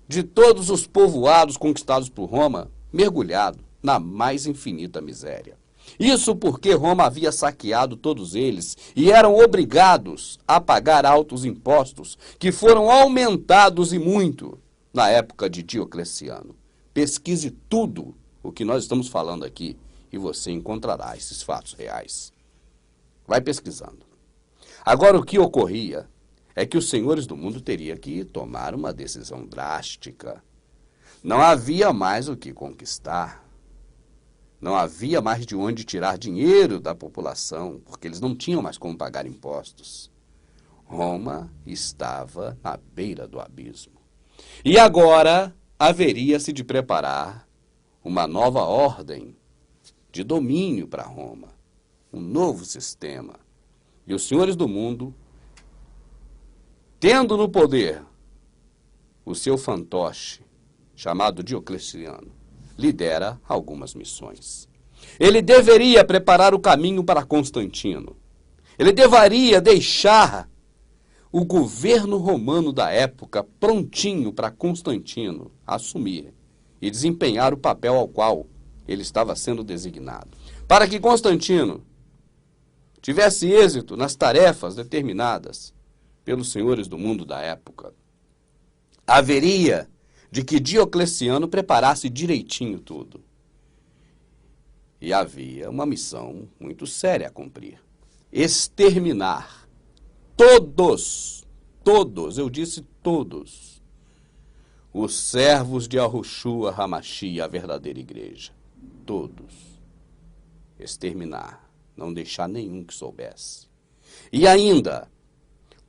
de todos os povoados conquistados por Roma, mergulhado na mais infinita miséria. Isso porque Roma havia saqueado todos eles e eram obrigados a pagar altos impostos que foram aumentados e muito na época de Diocleciano. Pesquise tudo o que nós estamos falando aqui e você encontrará esses fatos reais. Vai pesquisando. Agora, o que ocorria é que os senhores do mundo teriam que tomar uma decisão drástica. Não havia mais o que conquistar. Não havia mais de onde tirar dinheiro da população, porque eles não tinham mais como pagar impostos. Roma estava na beira do abismo. E agora haveria-se de preparar uma nova ordem de domínio para Roma, um novo sistema. E os senhores do mundo, tendo no poder o seu fantoche, chamado Diocleciano, lidera algumas missões. Ele deveria preparar o caminho para Constantino. Ele deveria deixar o governo romano da época prontinho para Constantino assumir e desempenhar o papel ao qual ele estava sendo designado. Para que Constantino tivesse êxito nas tarefas determinadas pelos senhores do mundo da época, haveria de que Diocleciano preparasse direitinho tudo. E havia uma missão muito séria a cumprir. Exterminar todos, eu disse todos, os servos de Yahushua HaMashiach, a verdadeira igreja. Todos. Exterminar, não deixar nenhum que soubesse. E ainda,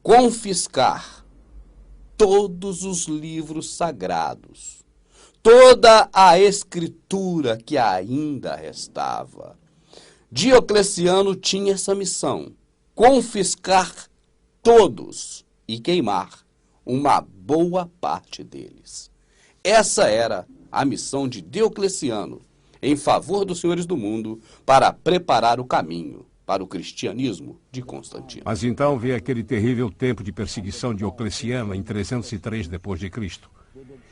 confiscar todos os livros sagrados, toda a escritura que ainda restava. Diocleciano tinha essa missão, confiscar todos e queimar uma boa parte deles. Essa era a missão de Diocleciano em favor dos senhores do mundo para preparar o caminho para o cristianismo de Constantino. Mas então veio aquele terrível tempo de perseguição de Diocleciano em 303 d.C.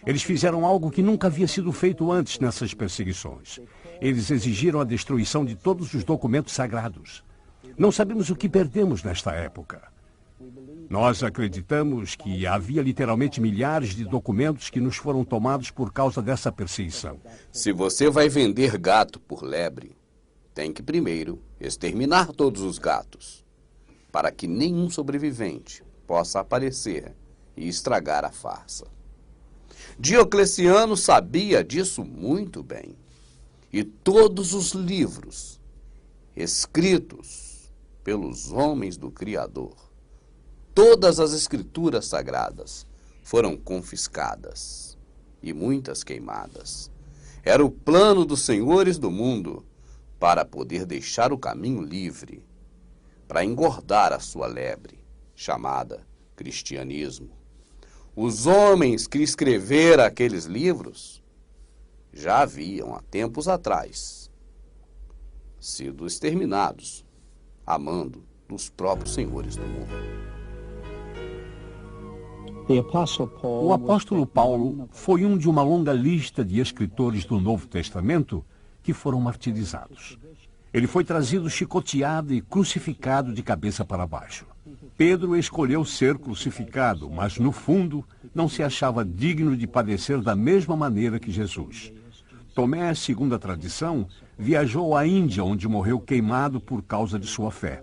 Eles fizeram algo que nunca havia sido feito antes nessas perseguições. Eles exigiram a destruição de todos os documentos sagrados. Não sabemos o que perdemos nesta época. Nós acreditamos que havia literalmente milhares de documentos que nos foram tomados por causa dessa perseguição. Se você vai vender gato por lebre, tem que primeiro exterminar todos os gatos, para que nenhum sobrevivente possa aparecer e estragar a farsa. Diocleciano sabia disso muito bem. E todos os livros escritos pelos homens do Criador, todas as escrituras sagradas foram confiscadas e muitas queimadas. Era o plano dos senhores do mundo para poder deixar o caminho livre, para engordar a sua lebre, chamada cristianismo. Os homens que escreveram aqueles livros já haviam, há tempos atrás, sido exterminados, a mando dos próprios senhores do mundo. O apóstolo Paulo foi um de uma longa lista de escritores do Novo Testamento que foram martirizados. Ele foi trazido chicoteado e crucificado de cabeça para baixo. Pedro escolheu ser crucificado, mas no fundo não se achava digno de padecer da mesma maneira que Jesus. Tomé, segundo a tradição, viajou à Índia, onde morreu queimado por causa de sua fé.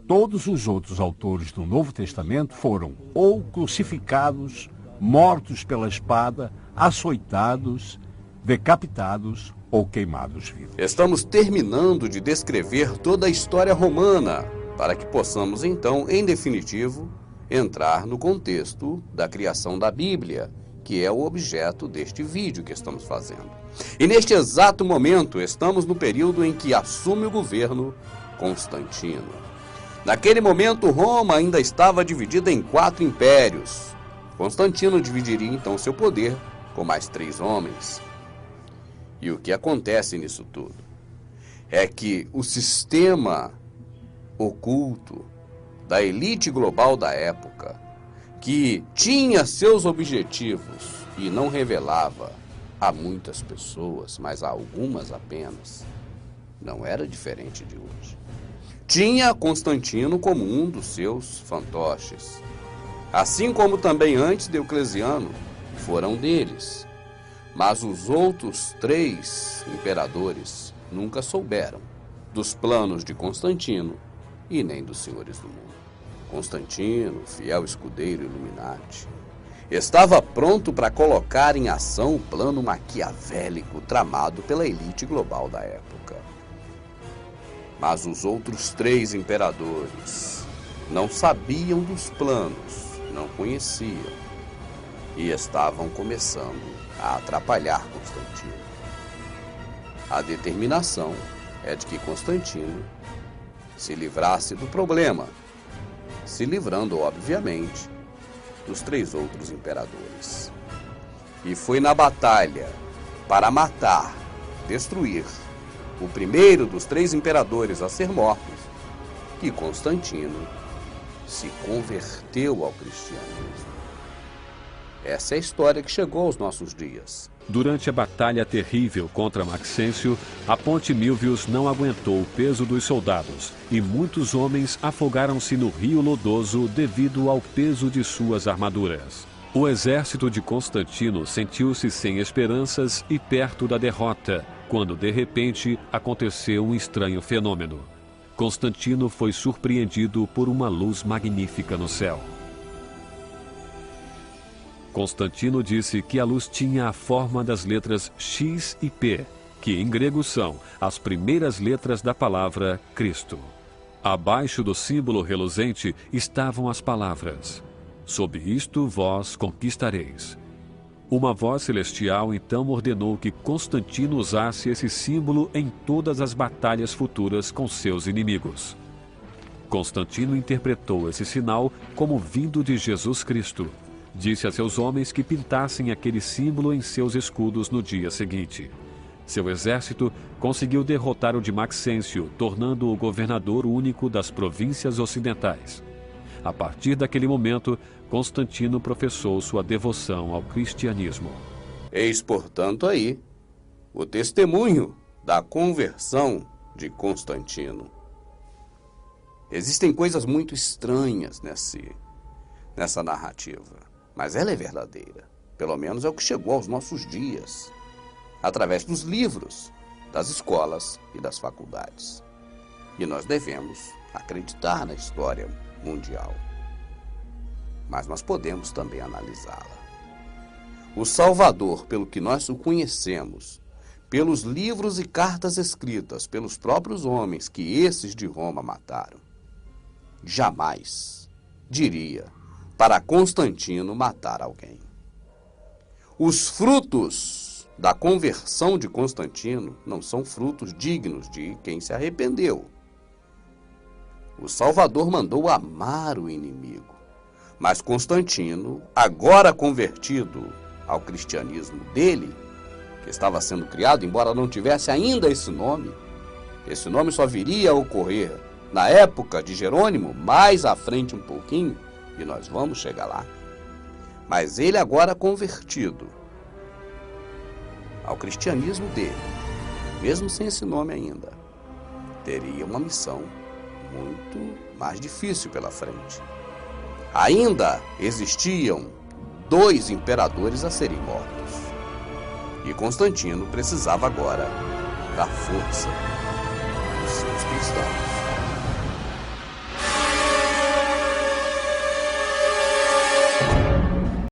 Todos os outros autores do Novo Testamento foram ou crucificados, mortos pela espada, açoitados, decapitados ou queimados vivos. Estamos terminando de descrever toda a história romana, para que possamos então, em definitivo, entrar no contexto da criação da Bíblia, que é o objeto deste vídeo que estamos fazendo. E neste exato momento, estamos no período em que assume o governo Constantino. Naquele momento, Roma ainda estava dividida em 4 impérios. Constantino dividiria então seu poder com mais 3 homens. E o que acontece nisso tudo é que o sistema oculto da elite global da época, que tinha seus objetivos e não revelava a muitas pessoas, mas a algumas apenas, não era diferente de hoje. Tinha Constantino como um dos seus fantoches, assim como também antes Diocleciano foram deles. Mas os outros 3 imperadores nunca souberam dos planos de Constantino e nem dos senhores do mundo. Constantino, fiel escudeiro Illuminati, estava pronto para colocar em ação o plano maquiavélico tramado pela elite global da época. Mas os outros 3 imperadores não sabiam dos planos, não conheciam e estavam começando a atrapalhar Constantino. A determinação é de que Constantino se livrasse do problema, se livrando, obviamente, dos 3 outros imperadores. E foi na batalha para matar, destruir o primeiro dos 3 imperadores a ser morto que Constantino se converteu ao cristianismo. Essa é a história que chegou aos nossos dias. Durante a batalha terrível contra Maxêncio, a Ponte Milvius não aguentou o peso dos soldados e muitos homens afogaram-se no rio lodoso devido ao peso de suas armaduras. O exército de Constantino sentiu-se sem esperanças e perto da derrota, quando de repente aconteceu um estranho fenômeno. Constantino foi surpreendido por uma luz magnífica no céu. Constantino disse que a luz tinha a forma das letras X e P, que em grego são as primeiras letras da palavra Cristo. Abaixo do símbolo reluzente estavam as palavras: sob isto vós conquistareis. Uma voz celestial então ordenou que Constantino usasse esse símbolo em todas as batalhas futuras com seus inimigos. Constantino interpretou esse sinal como vindo de Jesus Cristo. Disse a seus homens que pintassem aquele símbolo em seus escudos no dia seguinte. Seu exército conseguiu derrotar o de Maxêncio, tornando-o o governador único das províncias ocidentais. A partir daquele momento, Constantino professou sua devoção ao cristianismo. Eis, portanto, aí o testemunho da conversão de Constantino. Existem coisas muito estranhas nessa narrativa, mas ela é verdadeira. Pelo menos é o que chegou aos nossos dias, através dos livros, das escolas e das faculdades. E nós devemos acreditar na história mundial. Mas nós podemos também analisá-la. O Salvador, pelo que nós o conhecemos, pelos livros e cartas escritas pelos próprios homens que esses de Roma mataram, jamais diria para Constantino matar alguém. Os frutos da conversão de Constantino não são frutos dignos de quem se arrependeu. O Salvador mandou amar o inimigo, mas Constantino, agora convertido ao cristianismo dele, que estava sendo criado, embora não tivesse ainda esse nome só viria a ocorrer na época de Jerônimo, mais à frente um pouquinho, e nós vamos chegar lá. Mas ele agora convertido ao cristianismo dele, mesmo sem esse nome ainda, teria uma missão muito mais difícil pela frente. Ainda existiam 2 imperadores a serem mortos. E Constantino precisava agora da força dos seus cristãos.